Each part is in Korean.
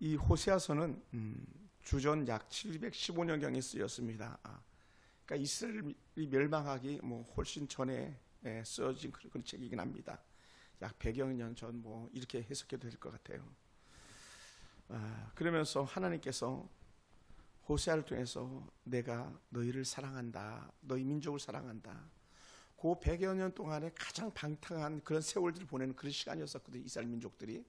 이 호세아서는 주전 약 715년경에 쓰였습니다. 그러니까 이스라엘이 멸망하기 훨씬 전에 쓰여진 그런 책이긴 합니다. 약 100여 년 전 이렇게 해석해도 될 것 같아요. 그러면서 하나님께서 호세아를 통해서 내가 너희를 사랑한다, 너희 민족을 사랑한다. 그 100여 년 동안에 가장 방탕한 그런 세월들을 보내는 그런 시간이었었거든요, 이스라엘 민족들이.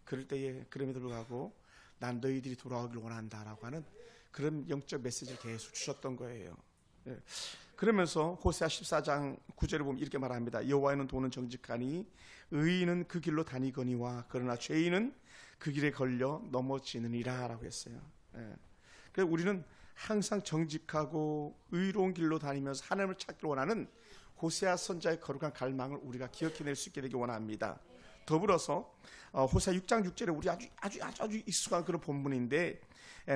그럴 때에 그럼에도 불구하고 난 너희들이 돌아오길 원한다라고 하는 그런 영적 메시지를 계속 주셨던 거예요. 그러면서 호세아 14장 9절을 보면 이렇게 말합니다. 여호와의 도는 정직하니 의인은 그 길로 다니거니와 그러나 죄인은 그 길에 걸려 넘어지느니라 라고 했어요. 그래서 우리는 항상 정직하고 의로운 길로 다니면서 하나님을 찾기를 원하는 호세아 선자의 거룩한 갈망을 우리가 기억해낼 수 있게 되기 원합니다. 더불어서 호세아 6장 6절에 우리 아주 익숙한 그런 본문인데,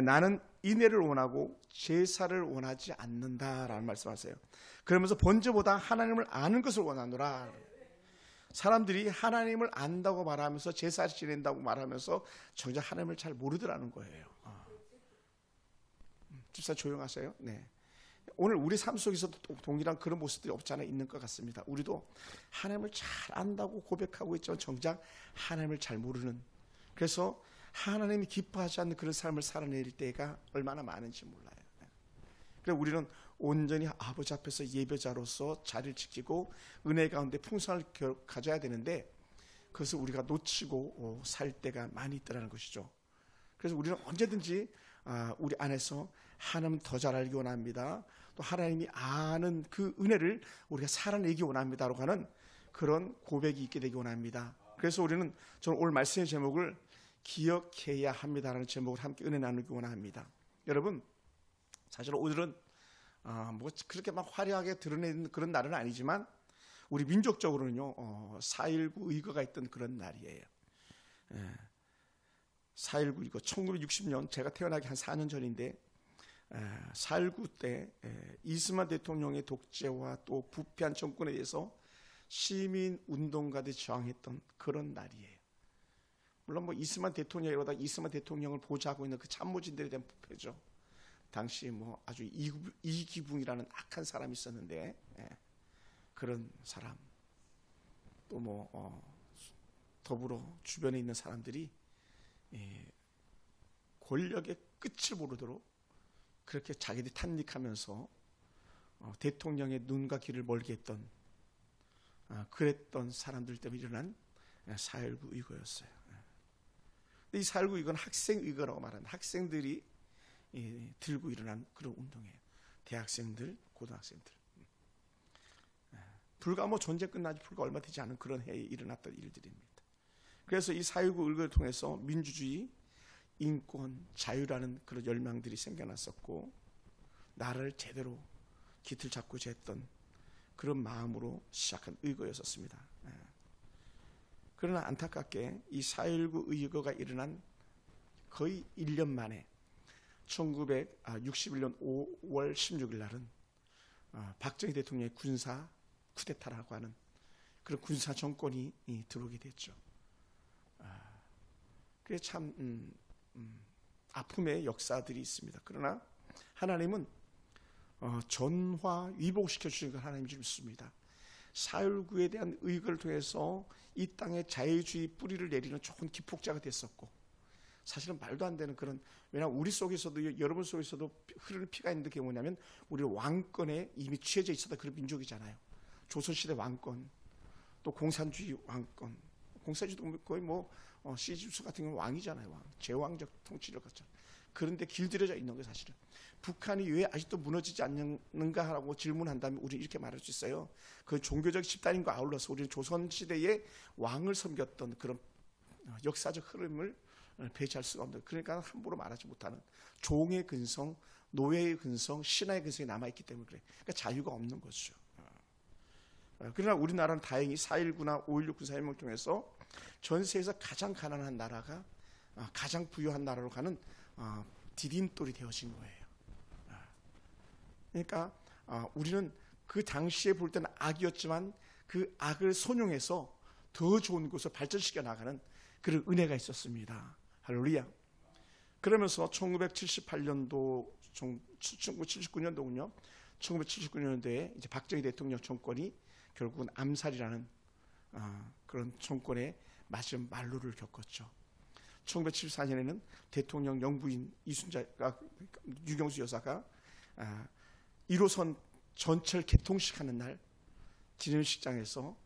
나는 인애를 원하고 제사를 원하지 않는다라는 말씀하세요. 그러면서 번제보다 하나님을 아는 것을 원하노라. 사람들이 하나님을 안다고 말하면서 제사를 지낸다고 말하면서 정작 하나님을 잘 모르더라는 거예요. 집사 조용하세요. 네. 오늘 우리 삶 속에서도 동일한 그런 모습들이 없지 않아 있는 것 같습니다. 우리도 하나님을 잘 안다고 고백하고 있지만 정작 하나님을 잘 모르는, 그래서 하나님이 기뻐하지 않는 그런 삶을 살아낼 때가 얼마나 많은지 몰라요. 그래서 우리는 온전히 아버지 앞에서 예배자로서 자리를 지키고 은혜 가운데 풍성을 가져야 되는데 그것을 우리가 놓치고 살 때가 많이 있다는 것이죠. 그래서 우리는 언제든지 우리 안에서 하나님 더 잘 알기 원합니다. 또 하나님이 아는 그 은혜를 우리가 살아내기 원합니다라고 하는 그런 고백이 있게 되기 원합니다. 그래서 저는 오늘 말씀의 제목을 기억해야 합니다라는 제목을 함께 은혜 나누기 원합니다. 여러분, 사실 오늘은 그렇게 막 화려하게 드러내는 그런 날은 아니지만 우리 민족적으로는요 4.19 의거가 있던 그런 날이에요. 4.19 의거 1960년 제가 태어나기 한 4년 전인데 4.19 때 이스만 대통령의 독재와 또 부패한 정권에 대해서 시민 운동가들이 저항했던 그런 날이에요. 물론 이스만 대통령이라다 이스만 대통령을 보좌하고 있는 그 참모진들에 대한 부패죠. 당시 아주 이기붕이라는 악한 사람이 있었는데 그런 사람 또 더불어 주변에 있는 사람들이 권력의 끝을 모르도록 그렇게 자기들이 탄압하면서 대통령의 눈과 귀를 멀게 했던 그랬던 사람들 때문에 일어난 4.19 의거였어요. 이 4.19 의거는 학생 의거라고 말하는 학생들이 들고 일어난 그런 운동이에요. 대학생들, 고등학생들. 불과 전쟁 끝나지 불과 얼마 되지 않은 그런 해에 일어났던 일들입니다. 그래서 이 4.19 의거를 통해서 민주주의, 인권, 자유라는 그런 열망들이 생겨났었고 나라를 제대로 깃을 잡고자 했던 그런 마음으로 시작한 의거였었습니다. 그러나 안타깝게 이 4.19 의거가 일어난 거의 1년 만에 1961년 5월 16일 날은 박정희 대통령의 군사 쿠데타라고 하는 그런 군사 정권이 들어오게 됐죠. 그게 참 아픔의 역사들이 있습니다. 그러나 하나님은 전화 위복시켜 주신 걸 하나님이 믿습니다. 4.19에 대한 의거를 통해서 이 땅에 자유주의 뿌리를 내리는 좋은 기폭제가 됐었고, 사실은 말도 안 되는 그런, 왜냐하면 우리 속에서도 여러분 속에서도 흐르는 피가 있는 게 뭐냐면 우리 왕권에 이미 취해져 있었던 그런 민족이잖아요. 조선시대 왕권, 또 공산주의 왕권, 공산주의도 거의 시집수 같은 경우는 왕이잖아요. 왕. 제왕적 통치를 갖죠. 그런데 길들여져 있는 거예요. 사실은 북한이 왜 아직도 무너지지 않는가 하고 질문한다면 우리는 이렇게 말할 수 있어요. 그 종교적 집단인과 아울러서 우리는 조선시대의 왕을 섬겼던 그런 역사적 흐름을 배제할 수가 없는, 그러니까 함부로 말하지 못하는 종의 근성, 노예의 근성, 신하의 근성이 남아있기 때문에 그래. 그러니까 자유가 없는 거죠. 그러나 우리나라는 다행히 4.19나 5.16 군사혁명을 통해서 전 세계에서 가장 가난한 나라가 가장 부유한 나라로 가는 디딤돌이 되어진 거예요. 그러니까 우리는 그 당시에 볼 때는 악이었지만 그 악을 선용해서 더 좋은 곳을 발전시켜 나가는 그런 은혜가 있었습니다. 할렐루야. 그러면서 1978년도, 1979년도군요. 1979년도에 이제 박정희 대통령 정권이 결국은 암살이라는 그런 정권의 마지막 말로를 겪었죠. 1974년에는 대통령 영부인 유경수 여사가 1호선 전철 개통식 하는 날 기념식장에서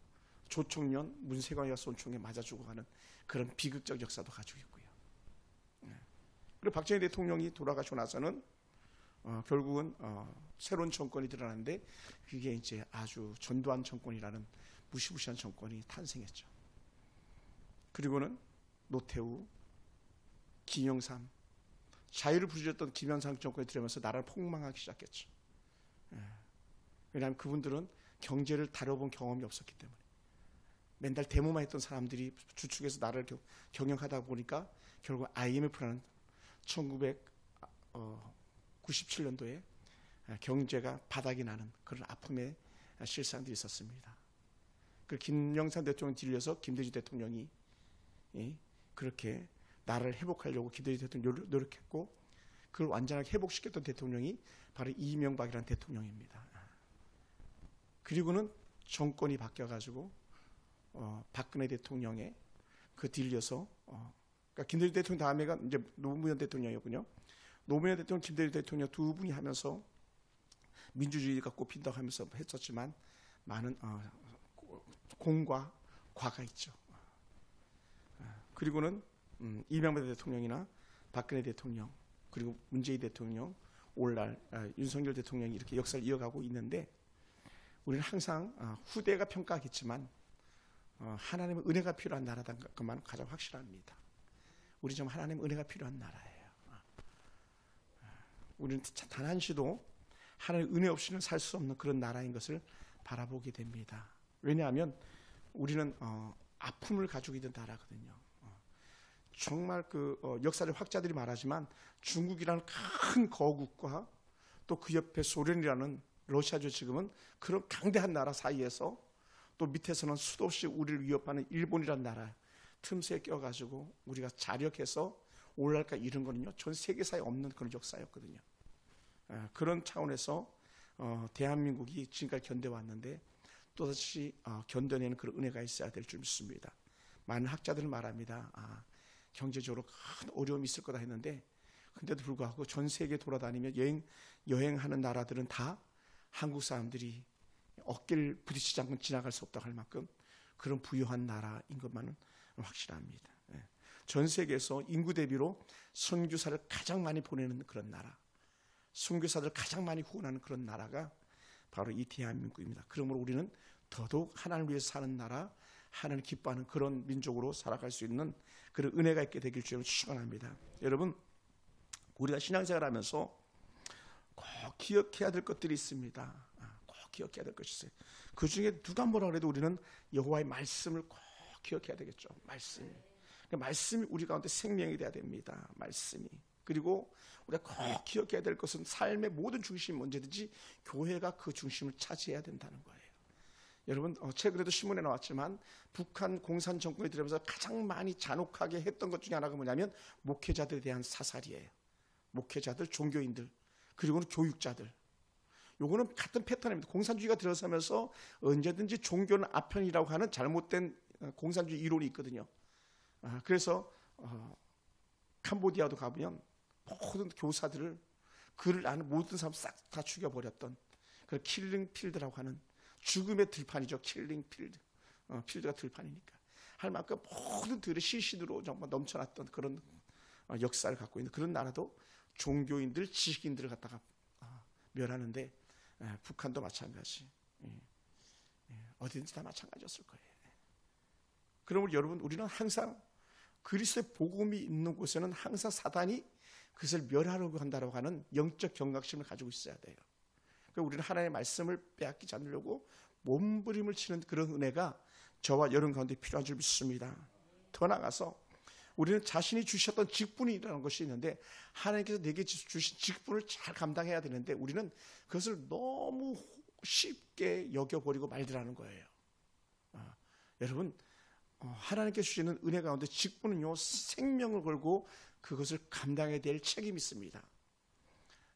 조총련 문세광이가 쏜 총에 맞아 죽어가는 그런 비극적 역사도 가지고 있고요. 그리고 박정희 대통령이 돌아가시고 나서는 결국은 새로운 정권이 드러났는데 그게 이제 아주 전두환 정권이라는 무시무시한 정권이 탄생했죠. 그리고는 노태우, 김영삼, 자유를 부르짖었던 김영삼 정권이 들어오면서 나라를 폭망하기 시작했죠. 왜냐하면 그분들은 경제를 다뤄본 경험이 없었기 때문에 맨날 데모만 했던 사람들이 주축해서 나라를 경영하다 보니까 결국 IMF라는 1997년도에 경제가 바닥이 나는 그런 아픔의 실상들이 있었습니다. 그 김영삼 대통령 뒤려서 김대중 대통령이 그렇게 나라를 회복하려고 김대중 대통령이 노력했고 그걸 완전하게 회복시켰던 대통령이 바로 이명박이라는 대통령입니다. 그리고는 정권이 바뀌어가지고 박근혜 대통령의 그 뒤려서 그러니까 김대중 대통령 다음에가 이제 노무현 대통령이었군요. 노무현 대통령, 김대중 대통령 두 분이 하면서 민주주의가 꽃핀다고 하면서 했었지만 많은 공과 과가 있죠. 그리고는 이명박 대통령이나 박근혜 대통령 그리고 문재인 대통령 오늘날 윤석열 대통령이 이렇게 역사를 이어가고 있는데 우리는 항상 후대가 평가하겠지만 하나님의 은혜가 필요한 나라다는 것만 가장 확실합니다. 우리 좀 하나님의 은혜가 필요한 나라예요. 우리는 단 한시도 하나님의 은혜 없이는 살 수 없는 그런 나라인 것을 바라보게 됩니다. 왜냐하면 우리는 아픔을 가지고 있는 나라거든요. 정말 그 역사적 학자들이 말하지만 중국이라는 큰 거국과 또 그 옆에 소련이라는 러시아죠 지금은 그런 강대한 나라 사이에서 또 밑에서는 수도 없이 우리를 위협하는 일본이라는 나라 틈새에 껴가지고 우리가 자력해서 오늘날까지 이런 거는요 전 세계사에 없는 그런 역사였거든요. 그런 차원에서 대한민국이 지금까지 견뎌왔는데 또다시 견뎌내는 그런 은혜가 있어야 될 줄 믿습니다. 많은 학자들은 말합니다. 경제적으로 큰 어려움이 있을 거다 했는데 근데도 불구하고 전 세계 돌아다니며 여행하는 나라들은 다 한국 사람들이 어깨를 부딪히지 않고 지나갈 수 없다고 할 만큼 그런 부유한 나라인 것만은 확실합니다. 전 세계에서 인구 대비로 선교사를 가장 많이 보내는 그런 나라, 선교사들 가장 많이 후원하는 그런 나라가 바로 이 대한민국입니다. 그러므로 우리는 더더욱 하나님을 위해서 사는 나라, 하나님을 기뻐하는 그런 민족으로 살아갈 수 있는 그런 은혜가 있게 되길 주님을 축원합니다. 여러분, 우리가 신앙생활하면서 꼭 기억해야 될 것들이 있습니다. 꼭 기억해야 될 것이 있어요. 그 중에 누가 뭐라 그래도 우리는 여호와의 말씀을 꼭 기억해야 되겠죠. 말씀이 우리 가운데 생명이 돼야 됩니다. 말씀이. 그리고 우리가 꼭 기억해야 될 것은 삶의 모든 중심이 언제든지 교회가 그 중심을 차지해야 된다는 거예요. 여러분 최근에도 신문에 나왔지만 북한 공산 정권이 들어오면서 가장 많이 잔혹하게 했던 것 중에 하나가 뭐냐면 목회자들에 대한 사살이에요. 목회자들, 종교인들, 그리고는 교육자들. 요거는 같은 패턴입니다. 공산주의가 들어서면서 언제든지 종교는 아편이라고 하는 잘못된 공산주의 이론이 있거든요. 그래서 캄보디아도 가보면 모든 교사들을 그를 아는 모든 사람 싹 다 죽여버렸던 그 킬링 필드라고 하는 죽음의 들판이죠. 킬링 필드. 필드가 들판이니까. 할 만큼 모든 들의 시신으로 정말 넘쳐났던 그런 역사를 갖고 있는 그런 나라도 종교인들, 지식인들을 갖다가 멸하는데 북한도 마찬가지. 어디든지 다 마찬가지였을 거예요. 그러므로 여러분 우리는 항상 그리스도의 복음이 있는 곳에는 항상 사단이 그것을 멸하려고 한다고 하는 영적 경각심을 가지고 있어야 돼요. 그러니까 우리는 하나님의 말씀을 빼앗기지 않으려고 몸부림을 치는 그런 은혜가 저와 여러분 가운데 필요한 줄 믿습니다. 더 나아가서 우리는 자신이 주셨던 직분이라는 것이 있는데 하나님께서 내게 주신 직분을 잘 감당해야 되는데 우리는 그것을 너무 쉽게 여겨버리고 말더라는 거예요. 여러분 하나님께 주시는 은혜 가운데 직분은요, 생명을 걸고 그것을 감당해야 될 책임이 있습니다.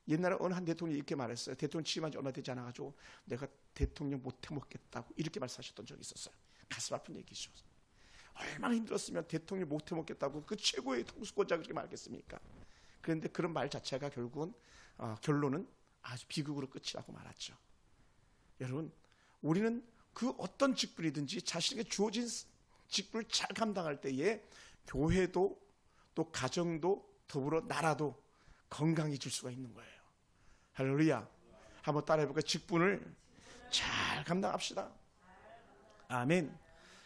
옛날에 어느 한 대통령이 이렇게 말했어요. 대통령 취임한 지 얼마 되지 않아가지고 내가 대통령 못해 먹겠다고 이렇게 말씀하셨던 적이 있었어요. 가슴 아픈 얘기죠. 얼마나 힘들었으면 대통령 못해 먹겠다고 그 최고의 통수권자가 그렇게 말했겠습니까? 그런데 그런 말 자체가 결국은 결론은 아주 비극으로 끝이 나고 말았죠. 여러분, 우리는 그 어떤 직분이든지 자신에게 주어진 직분을 잘 감당할 때에 교회도 또 가정도 더불어 나라도 건강해질 수가 있는 거예요. 할렐루야. 한번 따라해볼까요? 직분을 잘 감당합시다. 아멘.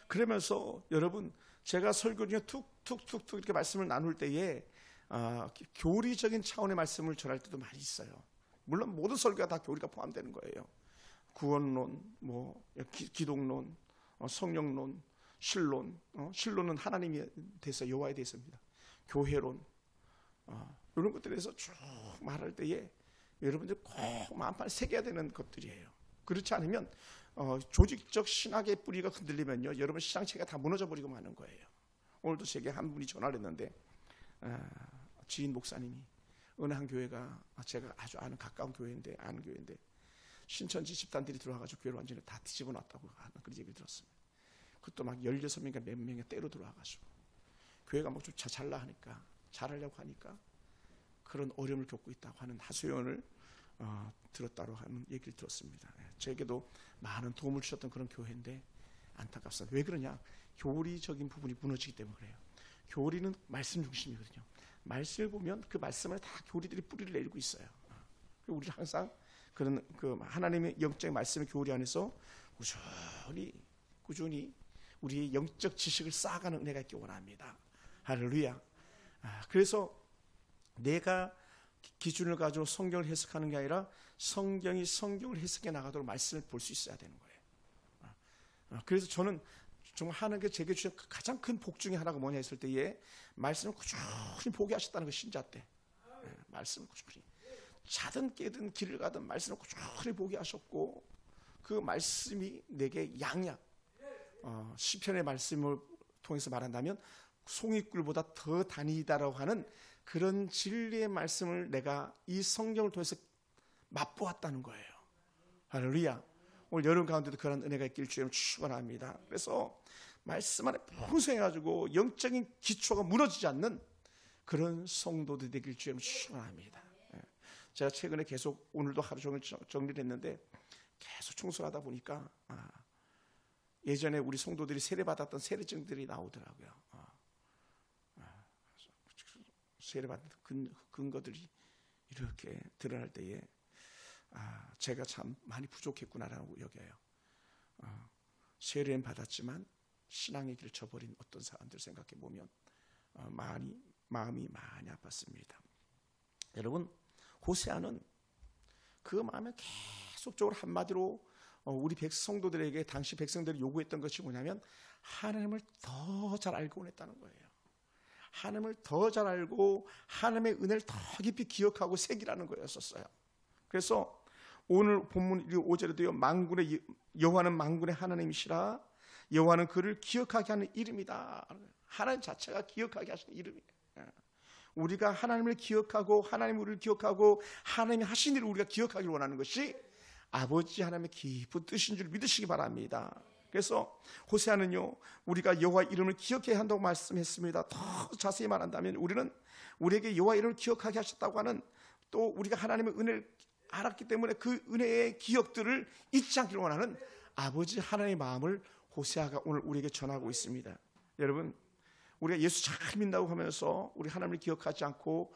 그러면서 여러분, 제가 설교 중에 툭툭툭툭 이렇게 말씀을 나눌 때에 교리적인 차원의 말씀을 전할 때도 많이 있어요. 물론 모든 설교가 다 교리가 포함되는 거예요. 구원론, 기독론, 성령론, 신론, 신론은 하나님에 대해서 여호와에 대해서입니다. 교회론, 이런 것들에 대해서 쭉 말할 때에 여러분들 꼭 마음판에 새겨야 되는 것들이에요. 그렇지 않으면 조직적 신학의 뿌리가 흔들리면요, 여러분 신앙체계가 다 무너져 버리고 마는 거예요. 오늘도 제게 한 분이 전화를 했는데 지인 목사님이 어느 한 교회가 제가 아주 아는 가까운 교회인데 신천지 집단들이 들어와가지고 교회를 완전히 다 뒤집어 놨다고 하는 그런 얘기를 들었습니다. 그것도 막 16명인가 몇 명이 때로 들어와가지고 교회가 뭐 좀 잘하려고 하니까 그런 어려움을 겪고 있다고 하는 하소연을 들었다고 하는 얘기를 들었습니다. 저에게도 많은 도움을 주셨던 그런 교회인데 안타깝습니다. 왜 그러냐? 교리적인 부분이 무너지기 때문에 그래요. 교리는 말씀 중심이거든요. 말씀을 보면 그 말씀 안에 다 교리들이 뿌리를 내리고 있어요. 우리는 항상 그런 그 하나님의 영적인 말씀의 교리 안에서 꾸준히 우리의 영적 지식을 쌓아가는 은혜가 있기 원합니다. 할렐루야. 그래서 내가 기준을 가지고 성경을 해석하는 게 아니라 성경이 성경을 해석해 나가도록 말씀을 볼 수 있어야 되는 거예요. 그래서 저는 정말 하나님께 제게 주신 가장 큰 복 중에 하나가 뭐냐 했을 때에 말씀을 꾸준히 보게 하셨다는 거. 신자 때 말씀을 꾸준히 자든 깨든 길을 가든 말씀을 꾸준히 보게 하셨고, 그 말씀이 내게 양약, 시편의 말씀을 통해서 말한다면 송이꿀보다 더 다니다라고 하는 그런 진리의 말씀을 내가 이 성경을 통해서 맛보았다는 거예요. 할렐루야. 오늘 여러분 가운데도 그런 은혜가 있길 주님을 축원합니다. 그래서 말씀 안에 풍성해가지고 영적인 기초가 무너지지 않는 그런 성도들 되길 주님을 축원합니다. 제가 최근에 계속 오늘도 하루 종일 정리를 했는데 계속 청소를 하다 보니까 예전에 우리 성도들이 세례받았던 세례증들이 나오더라고요. 세례받은 근거들이 이렇게 드러날 때에 제가 참 많이 부족했구나라고 여겨요. 세례는 받았지만 신앙의 길을 저버린 어떤 사람들 생각해 보면 마음이 많이 아팠습니다. 여러분, 호세아는 그 마음에 계속적으로 한마디로 우리 성도들에게 당시 백성들이 요구했던 것이 뭐냐면 하나님을 더 잘 알고 원했다는 거예요. 하나님을 더 잘 알고 하나님의 은혜를 더 깊이 기억하고 새기라는 거였었어요. 그래서 오늘 본문 5절에도요, 만군의 여호와는 만군의 하나님이시라, 여호와는 그를 기억하게 하는 이름이다. 하나님 자체가 기억하게 하시는 이름이에요. 우리가 하나님을 기억하고 하나님 우리를 기억하고 하나님이 하신 일을 우리가 기억하기를 원하는 것이 아버지 하나님의 깊은 뜻인 줄 믿으시기 바랍니다. 그래서 호세아는요, 우리가 여호와 이름을 기억해야 한다고 말씀했습니다. 더 자세히 말한다면 우리에게 여호와 이름을 기억하게 하셨다고 하는, 또 우리가 하나님의 은혜를 알았기 때문에 그 은혜의 기억들을 잊지 않기를 원하는 아버지 하나님의 마음을 호세아가 오늘 우리에게 전하고 있습니다. 여러분, 우리가 예수 잘 믿는다고 하면서 우리 하나님을 기억하지 않고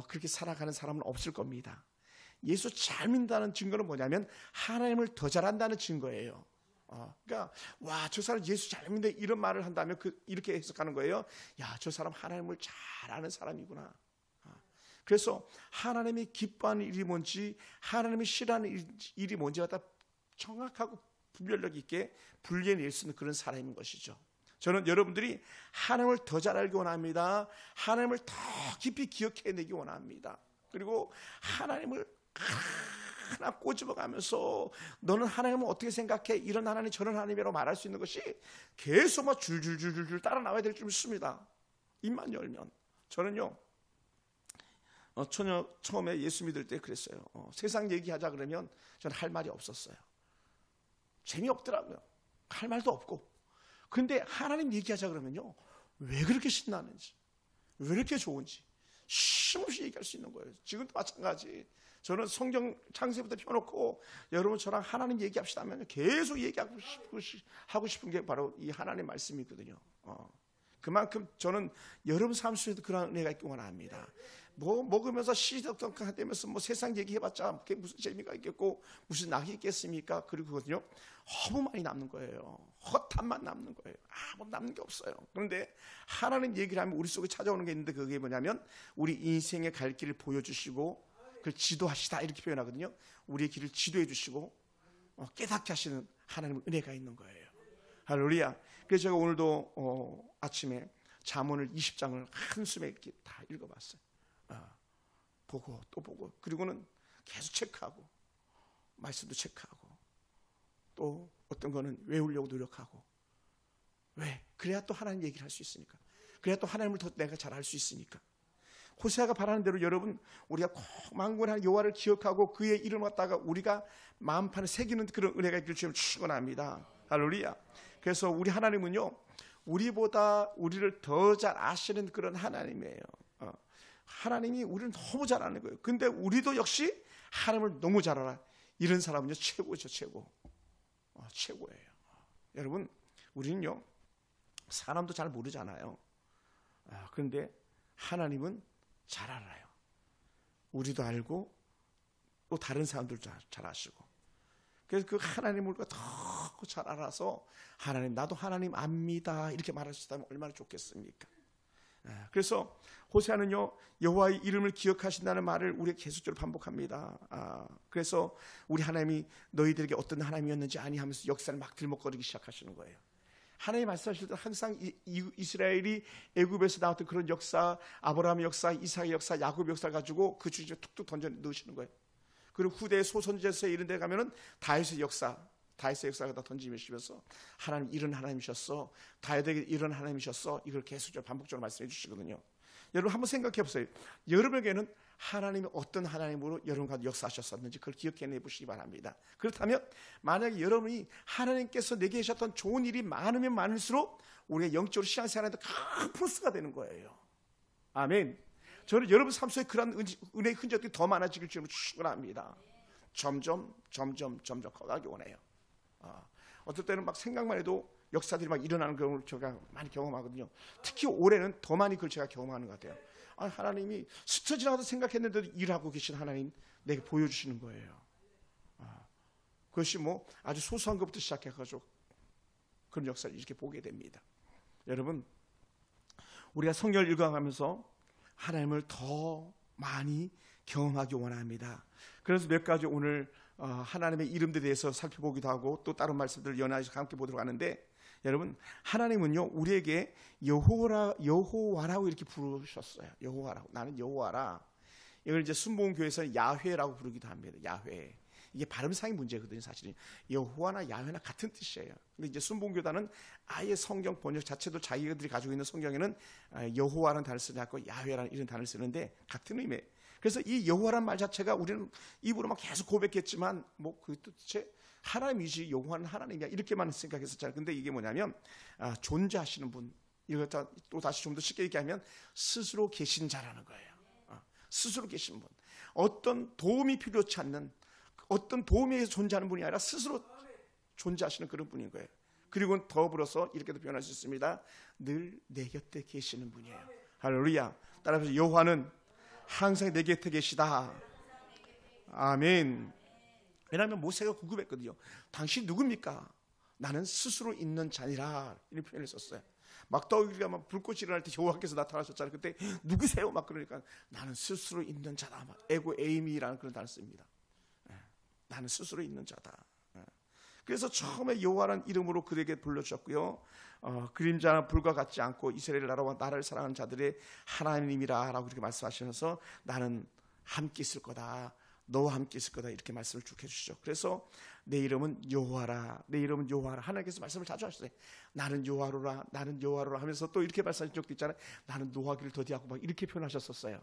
그렇게 살아가는 사람은 없을 겁니다. 예수 잘 믿는다는 증거는 뭐냐면 하나님을 더 잘한다는 증거예요. 그러니까 저 사람 예수 잘 믿는데 이런 말을 한다면 이렇게 해석하는 거예요. 저 사람 하나님을 잘 아는 사람이구나. 그래서 하나님이 기뻐하는 일이 뭔지, 하나님이 싫어하는 일이 뭔지 갖다 정확하고 분별력 있게 분리해낼 수 있는 그런 사람인 것이죠. 저는 여러분들이 하나님을 더 잘 알기 원합니다. 하나님을 더 깊이 기억해내기 원합니다. 그리고 하나님을 하나하나 꼬집어가면서 너는 하나님을 어떻게 생각해? 이런 하나님 저런 하나님이라고 말할 수 있는 것이 계속 막 줄줄줄줄 따라 나와야 될 줄 믿습니다. 입만 열면. 저는요 처음에 예수 믿을 때 그랬어요. 세상 얘기하자 그러면 저는 할 말이 없었어요. 재미없더라고요. 할 말도 없고. 근데 하나님 얘기하자 그러면요 왜 그렇게 신나는지, 왜 이렇게 좋은지 쉼없이 얘기할 수 있는 거예요. 지금도 마찬가지. 저는 성경 창세부터 펴놓고 여러분 저랑 하나님 얘기합시다 하면 계속 얘기하고 싶은 게 바로 이 하나님 말씀이거든요. 그만큼 저는 여러분 삶 속에도 그런 은혜가 있기 원합니다. 뭐 먹으면서 시덕덕하면서 뭐 세상 얘기해봤자 그게 무슨 재미가 있겠고 무슨 낙이 있겠습니까? 그리고 그거든요 너무 많이 남는 거예요. 허탄만 남는 거예요. 뭐 남는 게 없어요. 그런데 하나님 얘기를 하면 우리 속에 찾아오는 게 있는데 그게 뭐냐면 우리 인생의 갈 길을 보여주시고 그걸 지도하시다 이렇게 표현하거든요. 우리의 길을 지도해 주시고 깨닫게 하시는 하나님의 은혜가 있는 거예요. 할렐루야. 그래서 제가 오늘도 아침에 잠언을 20장을 한숨에 이렇게 다 읽어봤어요. 보고 또 보고 그리고는 계속 체크하고 말씀도 체크하고 또 어떤 거는 외우려고 노력하고. 왜? 그래야 또 하나님 얘기를 할 수 있으니까. 그래야 또 하나님을 더 내가 잘 알 수 있으니까. 호세아가 바라는 대로 여러분 우리가 꼭 만군한 여호와를 기억하고 그의 이름을 갖다가 우리가 마음판에 새기는 그런 은혜가 있길 주님 축원합니다. 할렐루야. 그래서 우리 하나님은요 우리보다 우리를 더 잘 아시는 그런 하나님이에요. 하나님이 우리를 너무 잘 아는 거예요. 근데 우리도 역시 하나님을 너무 잘 알아. 이런 사람은요 최고죠. 최고예요. 여러분 우리는요 사람도 잘 모르잖아요. 그런데 하나님은 잘 알아요. 우리도 알고 또 다른 사람들도 잘 아시고. 그래서 그 하나님을 우리가 더 잘 알아서 하나님 나도 하나님 압니다 이렇게 말할 수 있다면 얼마나 좋겠습니까? 그래서 호세아는요 여호와의 이름을 기억하신다는 말을 우리가 계속적으로 반복합니다. 그래서 우리 하나님이 너희들에게 어떤 하나님이었는지 아니 하면서 역사를 막 들먹거리기 시작하시는 거예요. 하나님 말씀하실 때 항상 이스라엘이 애굽에서 나왔던 그런 역사, 아브라함의 역사, 이삭의 역사, 야곱의 역사를 가지고 그 주제에 툭툭 던져 넣으시는 거예요. 그리고 후대의 소선지자서에 이런 데 가면은 다윗의 역사를 다 던지시면서 하나님 이런 하나님이셨어, 다윗에게 이런 하나님이셨어, 이걸 계속적으로 반복적으로 말씀해 주시거든요. 여러분 한번 생각해 보세요. 여러분에게는 하나님이 어떤 하나님으로 여러분과 역사하셨었는지 그걸 기억해 보시기 바랍니다. 그렇다면 만약에 여러분이 하나님께서 내게 하셨던 좋은 일이 많으면 많을수록 우리가 영적으로 신앙생활에도 큰 플러스가 되는 거예요. 아멘. 저는 여러분 삶 속에 그런 은혜의 흔적들이 더 많아지길 주님으로 축원합니다. 점점 커가기 원해요. 어떨 때는 막 생각만 해도 역사들이 막 일어나는 경우를 제가 많이 경험하거든요. 특히 올해는 더 많이 그걸 제가 경험하는 것 같아요. 하나님이 스쳐 지나가도 생각했는데도 일하고 계신 하나님 내게 보여주시는 거예요. 그것이 뭐 아주 소소한 것부터 시작해가지고 그런 역사를 이렇게 보게 됩니다. 여러분 우리가 성경을 읽어가면서 하나님을 더 많이 경험하기 원합니다. 그래서 몇 가지 오늘 하나님의 이름들에 대해서 살펴보기도 하고 또 다른 말씀들을 연합해서 함께 보도록 하는데, 여러분 하나님은요 우리에게 여호와라고 이렇게 부르셨어요. 여호와라고. 나는 여호와라. 이걸 이제 순복음교회에서는 야훼라고 부르기도 합니다. 야훼. 이게 발음상의 문제거든요. 사실은 여호와나 야훼나 같은 뜻이에요. 근데 이제 순복음교단은 아예 성경 번역 자체도 자기들이 가지고 있는 성경에는 여호와라는 단어를 쓰지 않고 야훼라는 이런 단어를 쓰는데 같은 의미예요. 그래서 이 여호와라는 말 자체가 우리는 입으로 막 계속 고백했지만 뭐 그 뜻에 하나님이지 여호와는 하나님이야 이렇게만 생각했었잖아요. 근데 이게 뭐냐면 존재하시는 분, 이걸 또 다시 좀 더 쉽게 얘기하면 스스로 계신 자라는 거예요. 스스로 계신 분, 어떤 도움이 필요치 않는, 어떤 도움에 의해서 존재하는 분이 아니라 스스로 존재하시는 그런 분인 거예요. 그리고 더불어서 이렇게도 표현할 수 있습니다. 늘 내 곁에 계시는 분이에요. 할렐루야. 따라서 여호와는 항상 내 곁에 계시다. 아멘. 왜냐하면 모세가 궁금했거든요. 당신 누굽니까? 나는 스스로 있는 자니라 이런 표현을 썼어요. 막 떠오르기가 막 불꽃이 일어날 때 여호와께서 나타나셨잖아요. 그때 누구세요? 막 그러니까 나는 스스로 있는 자다. 막 에고 에이미라는 그런 단어를 씁니다. 나는 스스로 있는 자다. 그래서 처음에 여호와라는 이름으로 그에게 불러주셨고요. 그림자나 불과 같지 않고 이스라엘 나라와 나라를 사랑하는 자들의 하나님이라 라고 이렇게 말씀하시면서 나는 함께 있을 거다. 너와 함께 있을 거다 이렇게 말씀을 쭉 해주시죠. 그래서 내 이름은 여호와라, 내 이름은 여호와라. 하나님께서 말씀을 자주 하시세요. 나는 여호와로라, 나는 여호와로라 하면서 또 이렇게 말씀하신 적도 있잖아요. 나는 노하기를 더디하고 막 이렇게 표현하셨었어요.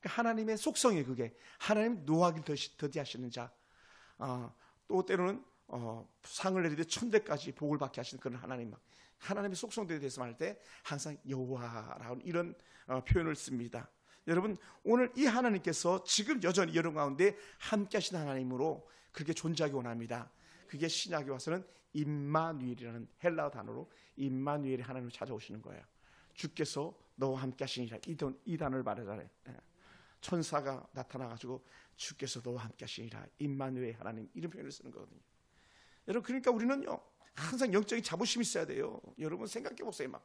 그러니까 하나님의 속성이 그게 하나님 노하기를 더디하시는 자. 또 때로는 상을 내리되 천대까지 복을 받게 하시는 그런 하나님의 속성들에 대해서 말할 때 항상 여호와라는 이런 표현을 씁니다. 여러분, 오늘 이 하나님께서 지금 여전히 여러분 가운데 함께 하신 하나님으로 그렇게 존재하기 원합니다. 그게 신약에 와서는 임마누엘이라는 헬라어 단어로 임마누엘의 하나님을 찾아오시는 거예요. 주께서 너와 함께 하시니라, 이 단어를 말하잖아요. 천사가 나타나가지고 주께서 너와 함께 하시니라, 임마누엘 하나님, 이런 표현을 쓰는 거거든요. 여러분, 그러니까 우리는요 항상 영적인 자부심이 있어야 돼요. 여러분 생각해 보세요. 막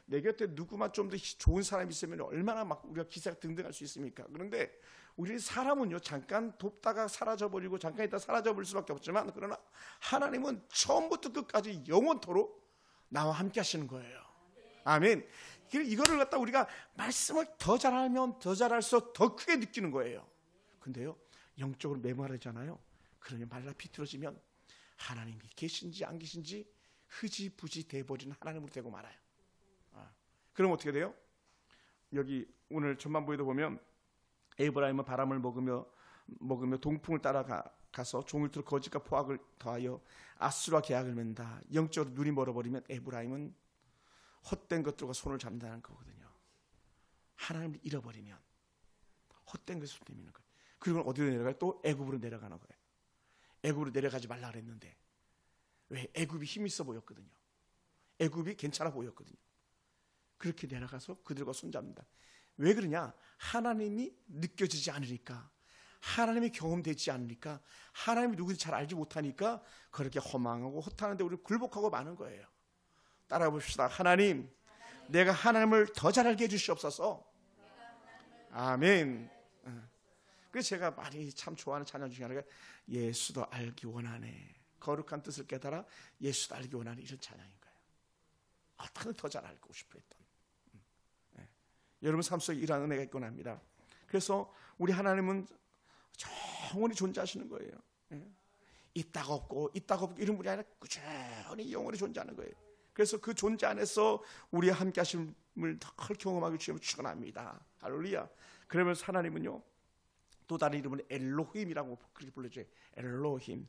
내 곁에 누구만 좀 더 좋은 사람이 있으면 얼마나 막 우리가 기세가 등등할 수 있습니까? 그런데 우리 사람은요 잠깐 돕다가 사라져버리고 잠깐 있다 사라져버릴 수밖에 없지만, 그러나 하나님은 처음부터 끝까지 영원토록 나와 함께 하시는 거예요. 아멘. 이거를 갖다 우리가 말씀을 더 잘하면 더 잘할수록 더 크게 느끼는 거예요. 근데요 영적으로 메마르잖아요. 그러니 말라 비틀어지면 하나님이 계신지 안 계신지 흐지부지 돼버리는 하나님으로 되고 말아요. 그럼 어떻게 돼요? 여기 오늘 전반부에도 보면 에브라임은 바람을 먹으며 동풍을 따라가서 종을 틀어 거짓과 포악을 더하여 아수르와 계약을 맺는다. 영적으로 눈이 멀어버리면 에브라임은 헛된 것들과 손을 잡는다는 거거든요. 하나님을 잃어버리면 헛된 것을 내미는 거예요. 그리고 어디로 내려가요? 또 애굽으로 내려가는 거예요. 애굽으로 내려가지 말라 그랬는데, 왜? 애굽이 힘 있어 보였거든요. 애굽이 괜찮아 보였거든요. 그렇게 내려가서 그들과 손잡는다. 왜 그러냐? 하나님이 느껴지지 않으니까, 하나님이 경험되지 않으니까, 하나님이 누구인지 잘 알지 못하니까 그렇게 허망하고 허탄한데 우리 굴복하고 마는 거예요. 따라해 봅시다. 하나님, 내가 하나님을 더 잘 알게 해주시옵소서. 아멘. 그래서 제가 많이 참 좋아하는 찬양 중에 하나가 예수도 알기 원하네, 거룩한 뜻을 깨달아 예수도 알기 원하네, 이런 찬양인 거예요. 어떻게 더 잘 알고 싶어 했던. 여러분 삶 속에 이러한 은혜가 있곤 합니다. 그래서 우리 하나님은 영원히 존재하시는 거예요. 있다가 없고 이런 분이 아니라 꾸준히 영원히 존재하는 거예요. 그래서 그 존재 안에서 우리의 함께 하심을 늘 경험하기 위해 축원합니다. 할렐루야. 그러면서 하나님은요 또 다른 이름은 엘로힘이라고 그렇게 불러줘요. 엘로힘.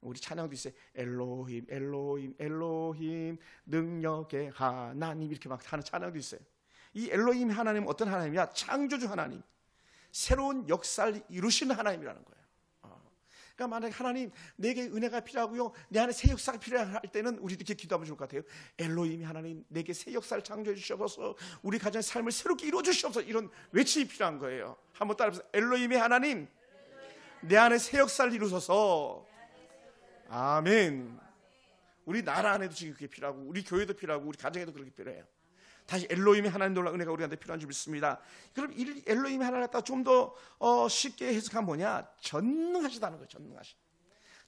우리 찬양도 있어요. 엘로힘, 엘로힘, 엘로힘, 능력의 하나님, 이렇게 막 하는 찬양도 있어요. 이 엘로힘 하나님은 어떤 하나님이야? 창조주 하나님, 새로운 역사를 이루시는 하나님이라는 거예요. 그러니까 만약에 하나님 내게 은혜가 필요하고요, 내 안에 새 역사가 필요할 때는 우리 이렇게 기도하면 좋을 것 같아요. 엘로힘이 하나님 내게 새 역사를 창조해 주시옵소서, 우리 가정의 삶을 새롭게 이루어 주시옵소서, 이런 외침이 필요한 거예요. 한번 따라해보세요. 엘로힘의 하나님, 내 안에 새 역사를 이루소서. 아멘. 우리 나라 안에도 지금 그게 필요하고, 우리 교회도 필요하고, 우리 가정에도 그렇게 필요해요. 다시 엘로힘의 하나님 놀라 은혜가 우리한테 필요한 줄 믿습니다. 그럼 이 엘로힘의 하나님 갖다 좀 더 쉽게 해석하면 뭐냐? 전능하시다는 거예요. 전능하시.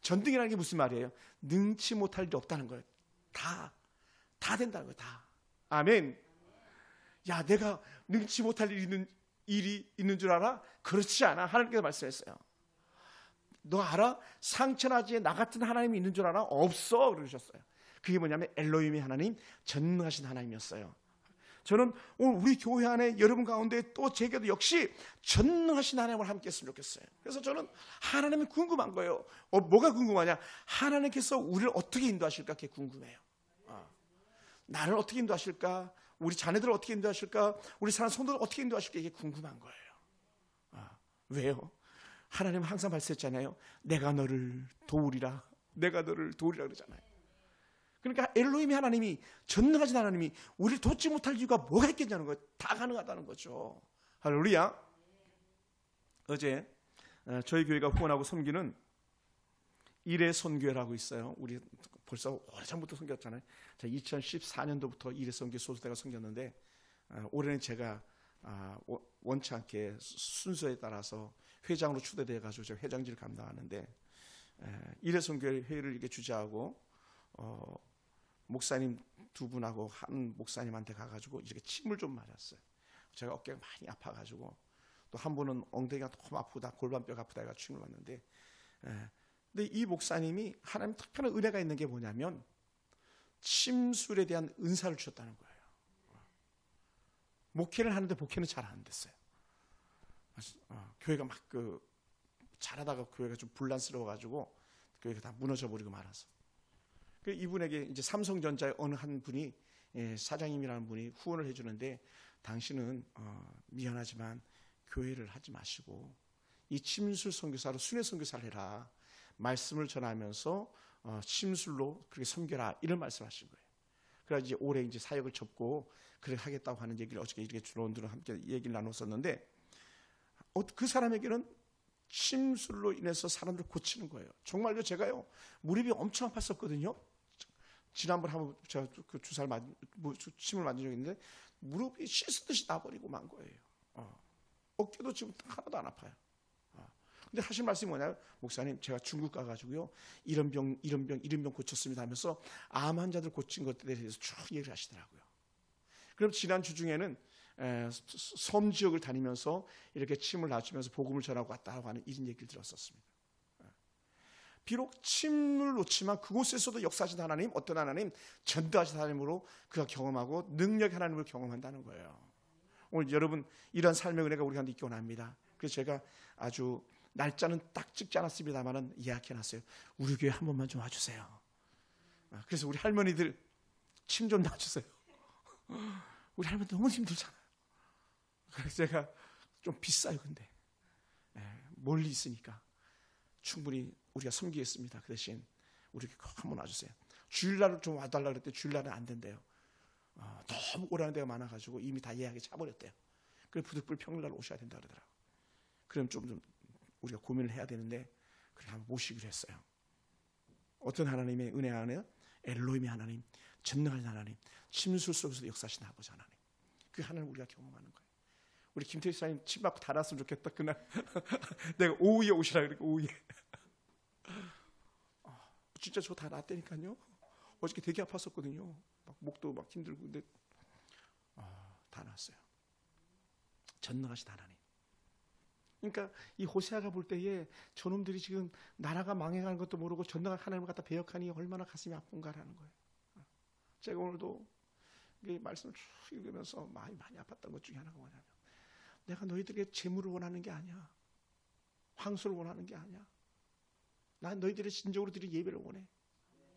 전능이라는 게 무슨 말이에요? 능치 못할 일이 없다는 거예요. 다 된다는 거예요. 다. 아멘. 야, 내가 능치 못할 일이 있는 줄 알아? 그렇지 않아. 하나님께서 말씀했어요. 너 알아? 상천하지에 나 같은 하나님이 있는 줄 알아? 없어. 그러셨어요. 그게 뭐냐면 엘로힘의 하나님, 전능하신 하나님이었어요. 저는 오늘 우리 교회 안에 여러분 가운데 또 제게도 역시 전능하신 하나님을 함께 했으면 좋겠어요. 그래서 저는 하나님이 궁금한 거예요. 뭐가 궁금하냐? 하나님께서 우리를 어떻게 인도하실까? 그게 궁금해요. 나를 어떻게 인도하실까? 우리 자녀들을 어떻게 인도하실까? 우리 사는 성도를 어떻게 인도하실까? 이게 궁금한 거예요. 왜요? 하나님은 항상 말씀했잖아요. 내가 너를 도우리라. 내가 너를 도우리라 그러잖아요. 그러니까 엘로힘의 하나님이, 전능하신 하나님이 우리를 돕지 못할 이유가 뭐가 있겠냐는 거예요. 다 가능하다는 거죠. 할렐루야. 어제 저희 교회가 후원하고 섬기는 일의 선교회라고 있어요. 우리 벌써 오래전부터 섬겼잖아요. 2014년도부터 일의 선교 소수대가 섬겼는데, 올해는 제가 원치 않게 순서에 따라서 회장으로 추대돼가지고 제가 회장직을 감당하는데, 일의 선교회 회의를 이렇게 주재하고 목사님 두 분하고 한 목사님한테 가가지고 이렇게 침을 좀 맞았어요. 제가 어깨가 많이 아파가지고 또 한 분은 엉덩이가 너무 아프다, 골반뼈가 아프다 해가 주임을 받는데, 근데 이 목사님이 하나님 특별한 은혜가 있는 게 뭐냐면 침술에 대한 은사를 주셨다는 거예요. 목회를 하는데 목회는 잘 안 됐어요. 교회가 막 잘하다가 교회가 좀 분란스러워가지고 교회가 다 무너져 버리고 말아서. 이분에게 이제 삼성전자의 어느 한 분이, 사장님이라는 분이 후원을 해주는데, 당신은 미안하지만 교회를 하지 마시고 이 침술 선교사로 순회 선교사를 해라. 말씀을 전하면서 침술로 그렇게 섬겨라, 이런 말씀하신 거예요. 그래서 이제 올해 이제 사역을 접고 그렇게 하겠다고 하는 얘기를 어저께 이렇게 주론들은 함께 얘기를 나눴었는데, 그 사람에게는 침술로 인해서 사람들 고치는 거예요. 정말요, 제가요 무릎이 엄청 아팠었거든요. 지난번에 한번 제가 그 주사를 침을 맞은 적이 있는데 무릎이 씻듯이 나버리고 만 거예요. 어깨도 지금 하나도 안 아파요. 근데 하신 말씀이 뭐냐면, 목사님 제가 중국 가가지고요 이런 병 고쳤습니다 하면서 암 환자들 고친 것들에 대해서 쭉 얘기를 하시더라고요. 그럼 지난 주 중에는 섬 지역을 다니면서 이렇게 침을 놔주면서 복음을 전하고 왔다고 하는 이런 얘기를 들었었습니다. 비록 침을 놓지만 그곳에서도 역사하신 하나님, 어떤 하나님, 전도하신 하나님으로 그가 경험하고 능력의 하나님을 경험한다는 거예요. 오늘 여러분 이런 삶의 은혜가 우리 가운데 있기 원합니다. 그래서 제가 아주 날짜는 딱 찍지 않았습니다만은 예약해놨어요. 우리 교회 한 번만 좀 와주세요. 그래서 우리 할머니들 침 좀 놔주세요. 우리 할머니들 너무 힘들잖아요. 그래서 제가 좀 비싸요. 근데 멀리 있으니까 충분히 우리가 섬기겠습니다. 그 대신 우리 한번 와주세요. 주일날을 좀 와달라 그랬더니 주일날은 안 된대요. 너무 오라는 데가 많아가지고 이미 다 예약이 차버렸대요. 그래서 부득불 평일날 오셔야 된다 그러더라고요. 그럼 좀 우리가 고민을 해야 되는데, 그래 한번 모시기로 했어요. 어떤 하나님의 은혜 안에 엘로힘의 하나님, 전능하신 하나님, 침술 속에서 역사하신 아버지 하나님, 그 하나님 우리가 경험하는 거예요. 우리 김태희 사님 침 맞고 다 났으면 좋겠다. 그날 내가 오후에 오시라 그러니까 오후에 진짜 저 다 났다니까요. 어저께 되게 아팠었거든요. 막 목도 막 힘들고. 근데 다 났어요. 전능하신 하나님. 그러니까 이 호세아가 볼 때에 저놈들이 지금 나라가 망해가는 것도 모르고 전능한 하나님을 갖다 배역하니 얼마나 가슴이 아픈가라는 거예요. 제가 오늘도 이 말씀을 쭉 읽으면서 많이 아팠던 것 중에 하나가 뭐냐면, 내가 너희들에게 재물을 원하는 게 아니야. 황소를 원하는 게 아니야. 난 너희들의 진정으로 드린 예배를 원해.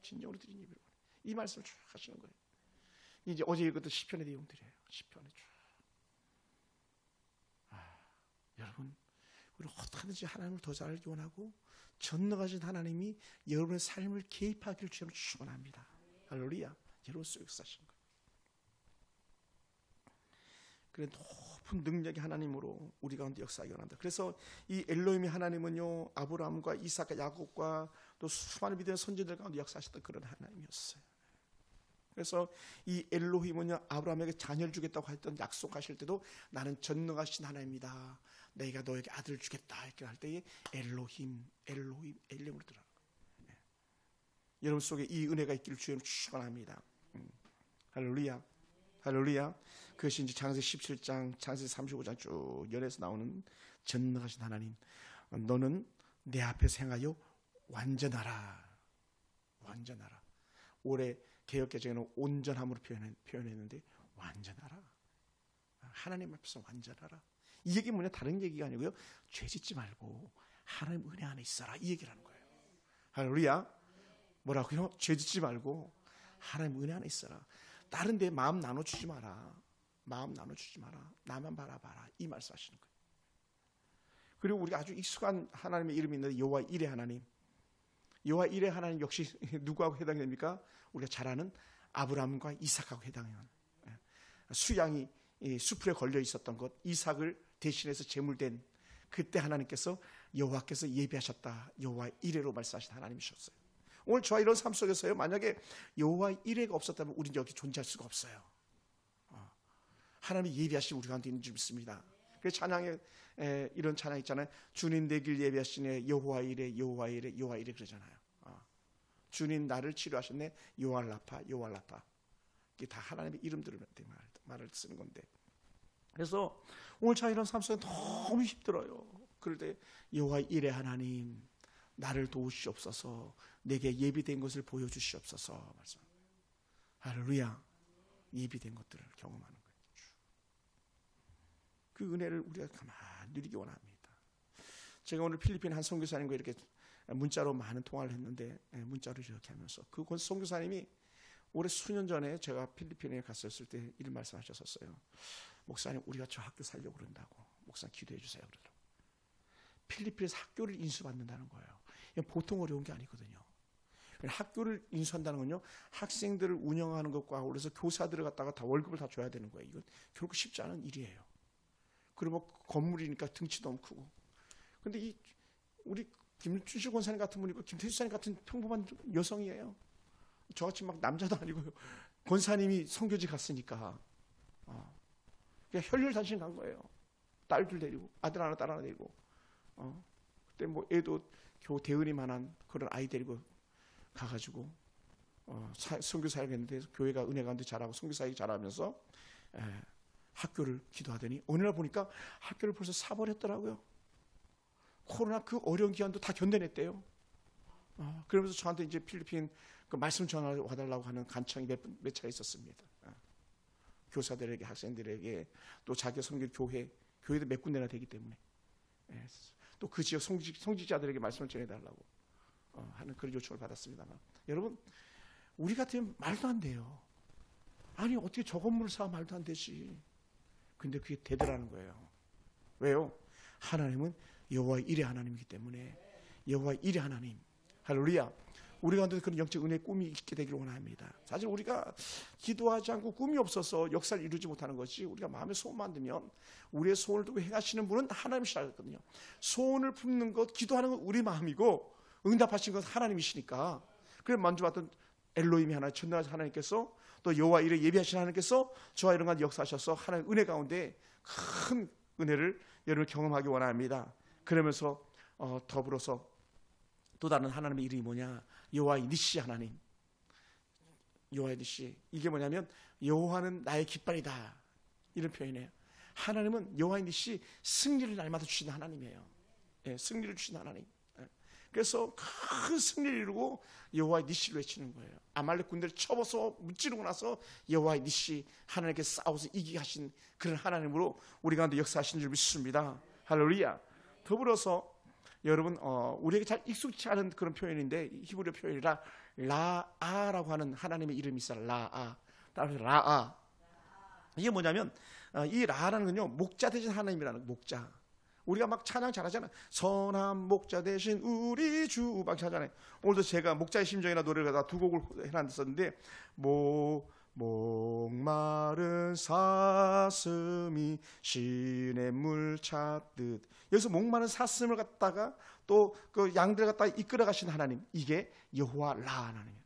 진정으로 드린 예배를 원해. 이 말씀을 쭉 하시는 거예요. 이제 어제 읽었던 시편의 내용들이에요. 시편에 쭉. 여러분, 우리 어떻게든지 하나님을 더 잘 알기 원하고 전능하신 하나님이 여러분의 삶을 개입하기를 주님 축원합니다. 할렐루야. 여러분 속에 사시는 거예요. 그래 높은 능력의 하나님으로 우리 가운데 역사하기 원한다. 그래서 이 엘로힘의 하나님은요, 아브라함과 이삭과 야곱과 또 수많은 믿음의 선지자들 가운데 역사하셨던 그런 하나님이었어요. 그래서 이 엘로힘은요, 아브라함에게 자녀를 주겠다고 했던 약속하실 때도 나는 전능하신 하나님이다, 내가 너에게 아들을 주겠다 이렇게 할 때에 엘로힘으로 들어가는 거예요. 여러분 속에 이 은혜가 있기를 주님 축원합니다. 할렐루야. 할렐루야. 그것이 이제 창세기 17장, 창세기 35장 쭉 연에서 나오는 전능하신 하나님. 너는 내 앞에서 행하여 완전하라. 완전하라. 올해 개역개정에는 온전함으로 표현했는데 완전하라. 하나님 앞에서 완전하라. 이 얘기 뭐냐, 다른 얘기가 아니고요, 죄 짓지 말고 하나님 은혜 안에 있어라, 이 얘기를 하는 거예요. 할렐루야. 뭐라고요? 죄 짓지 말고 하나님 은혜 안에 있어라. 다른 데 마음 나눠주지 마라. 마음 나눠주지 마라. 나만 바라봐라. 이 말씀하시는 거예요. 그리고 우리가 아주 익숙한 하나님의 이름이 있는데, 여호와 일의 하나님. 여호와 일의 하나님 역시 누구하고 해당됩니까? 우리가 잘 아는 아브라함과 이삭하고 해당해요. 수양이 수풀에 걸려 있었던 것, 이삭을 대신해서 제물된 그때 하나님께서 여호와께서 예비하셨다. 여호와 이레로 말씀하신 하나님이셨어요. 오늘 저와 이런 삶 속에서요, 만약에 여호와 이레가 없었다면 우리는 여기 존재할 수가 없어요. 하나님이 예비하신 우리 가운데 있는 줄 믿습니다. 그래서 찬양에 이런 찬양 있잖아요. 주님 내 길 예비하시네, 여호와 이레, 여호와 이레, 여호와 이레 그러잖아요. 주님 나를 치료하셨네, 여호와 라파, 여호와 라파. 이게 다 하나님의 이름들을 말을 쓰는 건데, 그래서 오늘 저 이런 삶 속에 너무 힘들어요. 그럴 때 여호와 이레 하나님, 나를 도우시옵소서, 내게 예비된 것을 보여주시옵소서 말씀합니다. 할렐루야. 예비된 것들을 경험하는 거예요. 그 은혜를 우리가 가만히 누리기 원합니다. 제가 오늘 필리핀 한 선교사님과 이렇게 문자로 많은 통화를 했는데, 문자로 이렇게 하면서 그 선교사님이 올해 수년 전에 제가 필리핀에 갔었을 때 이런 말씀하셨었어요. 목사님, 우리가 저 학교 살려고 그런다고. 목사님 기도해 주세요. 그러더라고요. 필리핀에서 학교를 인수받는다는 거예요. 이건 보통 어려운 게 아니거든요. 학교를 인수한다는 건요, 학생들을 운영하는 것과 어울려서 교사들을 갖다가 다 월급을 다 줘야 되는 거예요. 이건 결코 쉽지 않은 일이에요. 그리고 뭐 건물이니까 등치도 너무 크고. 근데 우리 김춘실 권사님 같은 분이고 김태수 사님 같은 평범한 여성이에요. 저같이 막 남자도 아니고요. 권사님이 선교지 갔으니까 그냥 혈혈단신 간 거예요. 딸들 데리고, 아들 하나 딸 하나 데리고. 그때 뭐 애도 겨우 대은이만한 그런 아이 데리고 가가지고 선교 사역을 했는데, 교회가 은혜 가운데 잘하고 선교 사역이 잘하면서 학교를 기도하더니 어느 날 보니까 학교를 벌써 사버렸더라고요. 코로나 그 어려운 기간도 다 견뎌냈대요. 그러면서 저한테 이제 필리핀 그 말씀 전화 와달라고 하는 간청이 몇 차례 있었습니다. 교사들에게, 학생들에게, 또 자기 섬길 교회도 몇 군데나 되기 때문에, 또 그 지역 성직자들에게 말씀을 전해달라고 하는 그런 요청을 받았습니다만, 여러분, 우리 같으면 말도 안 돼요. 아니 어떻게 저 건물을 사? 말도 안 되지. 근데 그게 되더라는 거예요. 왜요? 하나님은 여호와 이레 하나님이기 때문에. 여호와 이레 하나님, 할렐루야. 우리 가운데 그런 영적 은혜의 꿈이 있게 되기를 원합니다. 사실 우리가 기도하지 않고 꿈이 없어서 역사를 이루지 못하는 것이, 우리가 마음에 소원만 들면 우리의 소원을 두고 행하시는 분은 하나님이시거든요. 소원을 품는 것, 기도하는 건 우리 마음이고 응답하신 건 하나님이시니까. 그래서 먼저 봤던 엘로힘이 하나, 전능하신 하나님께서, 또 여호와 이레 예비하신 하나님께서 저와 이런 간 역사하셔서 하나님 은혜 가운데 큰 은혜를 여러분 경험하기 원합니다. 그러면서 더불어서 또 다른 하나님의 이름이 뭐냐? 여호와 니시 하나님. 여호와 니시. 이게 뭐냐면 여호와는 나의 깃발이다, 이런 표현이에요. 하나님은 여호와 니시, 승리를 날마다 주시는 하나님이에요. 승리를 주시는 하나님. 그래서 큰 승리를 이루고 여호와 니시를 외치는 거예요. 아말렉 군대를 쳐버서 무찌르고 나서 여호와 니시, 하나님께 싸워서 이기게 하신 그런 하나님으로 우리 가운데 역사하신 줄 믿습니다. 할렐루야. 더불어서 여러분, 우리에게 잘 익숙치 않은 그런 표현인데, 히브리 표현이라 라아라고 하는 하나님의 이름이 있어요. 라아. 따라서 라아. 이게 뭐냐면, 이 라아라는 건요, 목자 대신 하나님이라는 거예요. 목자. 우리가 막 찬양 잘하잖아요. 선한 목자 대신 우리 주 막 하잖아요. 오늘도 제가 목자의 심정이나 노래를 다 두 곡을 해놨었는데, 목마른 사슴이 시냇물 찾듯. 여기서 목마른 사슴을 갖다가 또 그 양들을 갖다가 이끌어 가신 하나님, 이게 여호와 라 하나님이에요.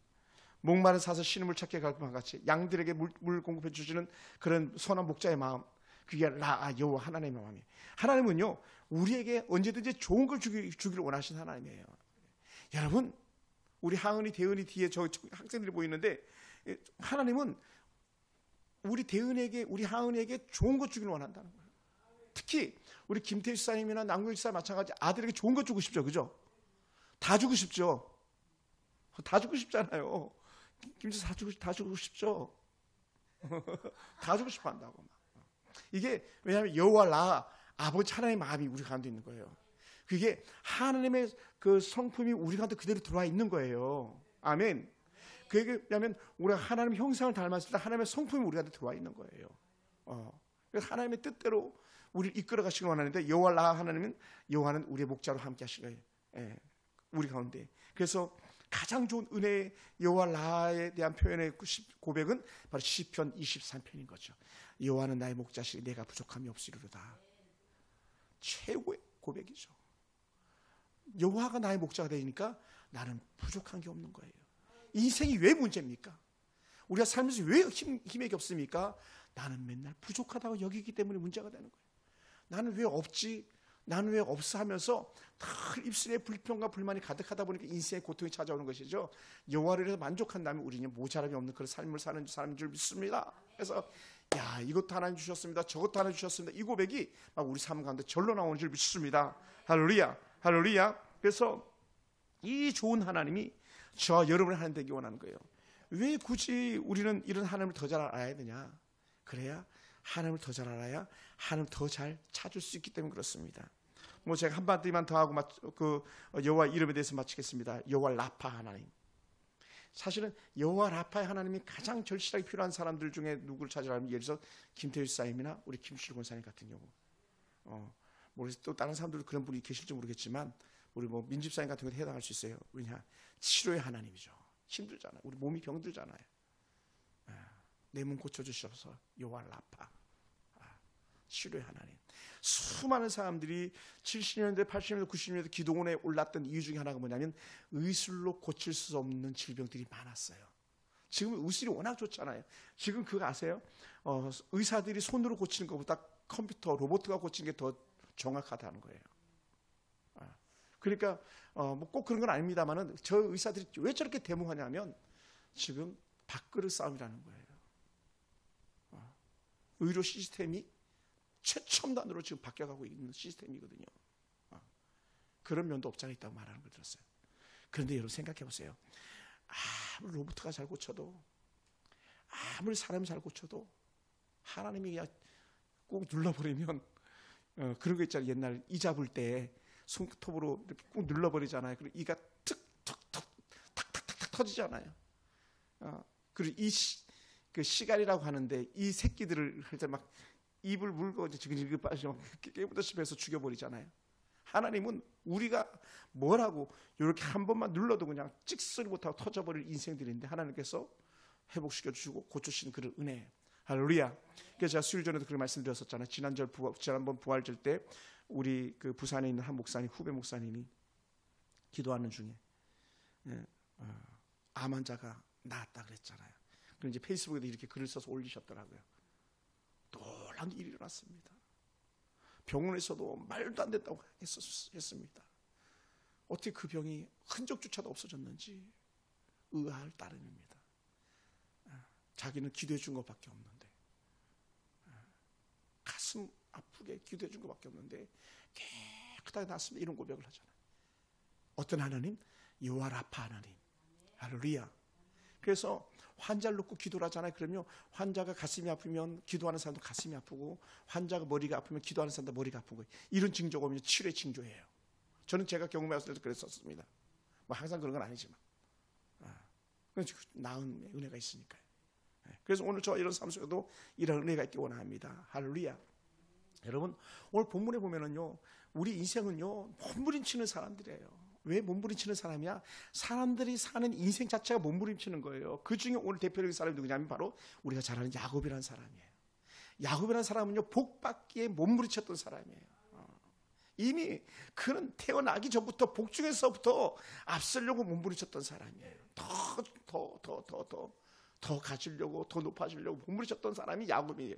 목마른 사슴 시냇물 찾게 갈 것과 같이 양들에게 물 공급해 주시는 그런 선한 목자의 마음, 그게 라 여호와 하나님의 마음이에요. 하나님은요, 우리에게 언제든지 좋은 걸 주기를 원하시는 하나님이에요. 여러분, 우리 하은이, 대은이 뒤에 저 학생들이 보이는데, 하나님은 우리 대은에게, 우리 하은에게 좋은 것 주기를 원한다는 거예요. 특히 우리 김태수 사님이나 남궁일 사 마찬가지, 아들에게 좋은 것 주고 싶죠, 그죠? 다 주고 싶죠. 다 주고 싶잖아요. 김태수 다 주고 싶죠. 다 주고 싶어 한다고. 이게 왜냐하면 여호와 라, 아버지 하나님의 마음이 우리 가운데 있는 거예요. 그게 하나님의 그 성품이 우리 가운데 그대로 들어와 있는 거예요. 아멘. 그게 왜냐하면 우리가 하나님의 형상을 닮았을 때 하나님의 성품이 우리 가운데 들어와 있는 거예요. 그래서 하나님의 뜻대로 우리를 이끌어 가시길 원하는데, 여호와 라 하나님은, 여호와는 우리의 목자로 함께 하실 거예요. 우리 가운데. 그래서 가장 좋은 은혜의 여호와 라에 대한 표현의 고백은 바로 시편 23편인 거죠. 여호와는 나의 목자시니 내가 부족함이 없으리로다. 최고의 고백이죠. 여호와가 나의 목자가 되니까 나는 부족한 게 없는 거예요. 인생이 왜 문제입니까? 우리가 살면서 왜 힘이 없습니까? 나는 맨날 부족하다고 여기기 때문에 문제가 되는 거예요. 나는 왜 없지? 나는 왜 없어? 하면서 늘 입술에 불평과 불만이 가득하다 보니까 인생의 고통이 찾아오는 것이죠. 여호와를 위해서 만족한다면 우리는 모자람이 없는 그런 삶을 사는 사람인 줄 믿습니다. 그래서 야, 이것도 하나님 주셨습니다. 저것도 하나님 주셨습니다. 이 고백이 막 우리 삶 가운데 절로 나오는 줄 믿습니다. 할렐루야, 할렐루야. 그래서 이 좋은 하나님이 저와 여러분의 하나님 되기 원하는 거예요. 왜 굳이 우리는 이런 하나님을 더 잘 알아야 되냐? 그래야 하나님을 더 잘 알아야 하나님을 더 잘 찾을 수 있기 때문에 그렇습니다. 뭐 제가 한마디만 더 하고 그 여호와 이름에 대해서 마치겠습니다. 여호와 라파 하나님. 사실은 여호와 라파의 하나님이 가장 절실하게 필요한 사람들 중에 누구를 찾으라면 예를 들어서 김태일 사님이나 우리 김실 권사님 같은 경우, 모르겠어요. 또 다른 사람들도 그런 분이 계실지 모르겠지만 우리 뭐 민집사님 같은 경우도 해당할 수 있어요. 왜냐? 치료의 하나님이죠. 힘들잖아요. 우리 몸이 병들잖아요. 내 몸 고쳐주셔서 여호와 라파, 치료의 하나님. 수많은 사람들이 70년대, 80년대, 90년대 기도원에 올랐던 이유 중에 하나가 뭐냐면 의술로 고칠 수 없는 질병들이 많았어요. 지금 의술이 워낙 좋잖아요. 지금 그거 아세요? 의사들이 손으로 고치는 것보다 컴퓨터, 로봇가 고치는 게 더 정확하다는 거예요. 그러니까 뭐 꼭 그런 건 아닙니다만은 저 의사들이 왜 저렇게 대모하냐면 지금 밥그릇 싸움이라는 거예요. 의료 시스템이 최첨단으로 지금 바뀌어가고 있는 시스템이거든요. 그런 면도 없지 않아 있다고 말하는 걸 들었어요. 그런데 여러분 생각해 보세요. 아무리 로봇가 잘 고쳐도, 아무리 사람이 잘 고쳐도 하나님이 그냥 꼭 눌러버리면 그런 거 있잖아요. 옛날 이 잡을 때 손톱으로 이렇게 꼭 눌러버리잖아요. 그리고 이가 툭툭툭 탁탁탁탁 터지잖아요. 그리고 그 시갈이라고 하는데 이 새끼들을 할 때 막 입을 물고 이제 지금 빠지면 깨부다시피 해서 죽여버리잖아요. 하나님은 우리가 뭐라고 이렇게 한 번만 눌러도 그냥 찍소리 못하고 터져버릴 인생들인데 하나님께서 회복시켜 주시고 고쳐주시는 그런 은혜. 할렐루야. 그래서 제가 수요일 전에도 그런 말씀드렸었잖아요. 지난번 부활절 때 우리 그 부산에 있는 한 목사님, 후배 목사님이 기도하는 중에 암 환자가 나았다 그랬잖아요. 그럼 이제 페이스북에도 이렇게 글을 써서 올리셨더라고요. 놀라운 일이 일어났습니다. 병원에서도 말도 안 된다고 했습니다. 어떻게 그 병이 흔적조차도 없어졌는지 의아할 따름입니다. 자기는 기도해 준 것밖에 없는데, 가슴 아프게 기도해 준 것밖에 없는데 깨끗하게 났습니다. 이런 고백을 하잖아요. 어떤 하나님? 여호와 라파 하나님. 할렐루야. 그래서 환자를 놓고 기도를 하잖아요. 그러면 환자가 가슴이 아프면 기도하는 사람도 가슴이 아프고, 환자가 머리가 아프면 기도하는 사람도 머리가 아픈 거예요. 이런 징조가 오면 치료의 징조예요. 저는 제가 경험했을 때도 그랬었습니다. 뭐 항상 그런 건 아니지만 나은 은혜가 있으니까요. 그래서 오늘 저 이런 삶 속에도 이런 은혜가 있기 원합니다. 할렐루야. 여러분 오늘 본문에 보면은요, 우리 인생은요 몸부림치는 사람들이에요. 왜 몸부림치는 사람이야? 사람들이 사는 인생 자체가 몸부림치는 거예요. 그 중에 오늘 대표적인 사람이 누구냐면 바로 우리가 잘 아는 야곱이라는 사람이에요. 야곱이라는 사람은요 복 받기에 몸부림쳤던 사람이에요. 이미 그는 태어나기 전부터 복중에서부터 앞서려고 몸부림쳤던 사람이에요. 더 가지려고, 더 높아지려고 몸부림쳤던 사람이 야곱이에요.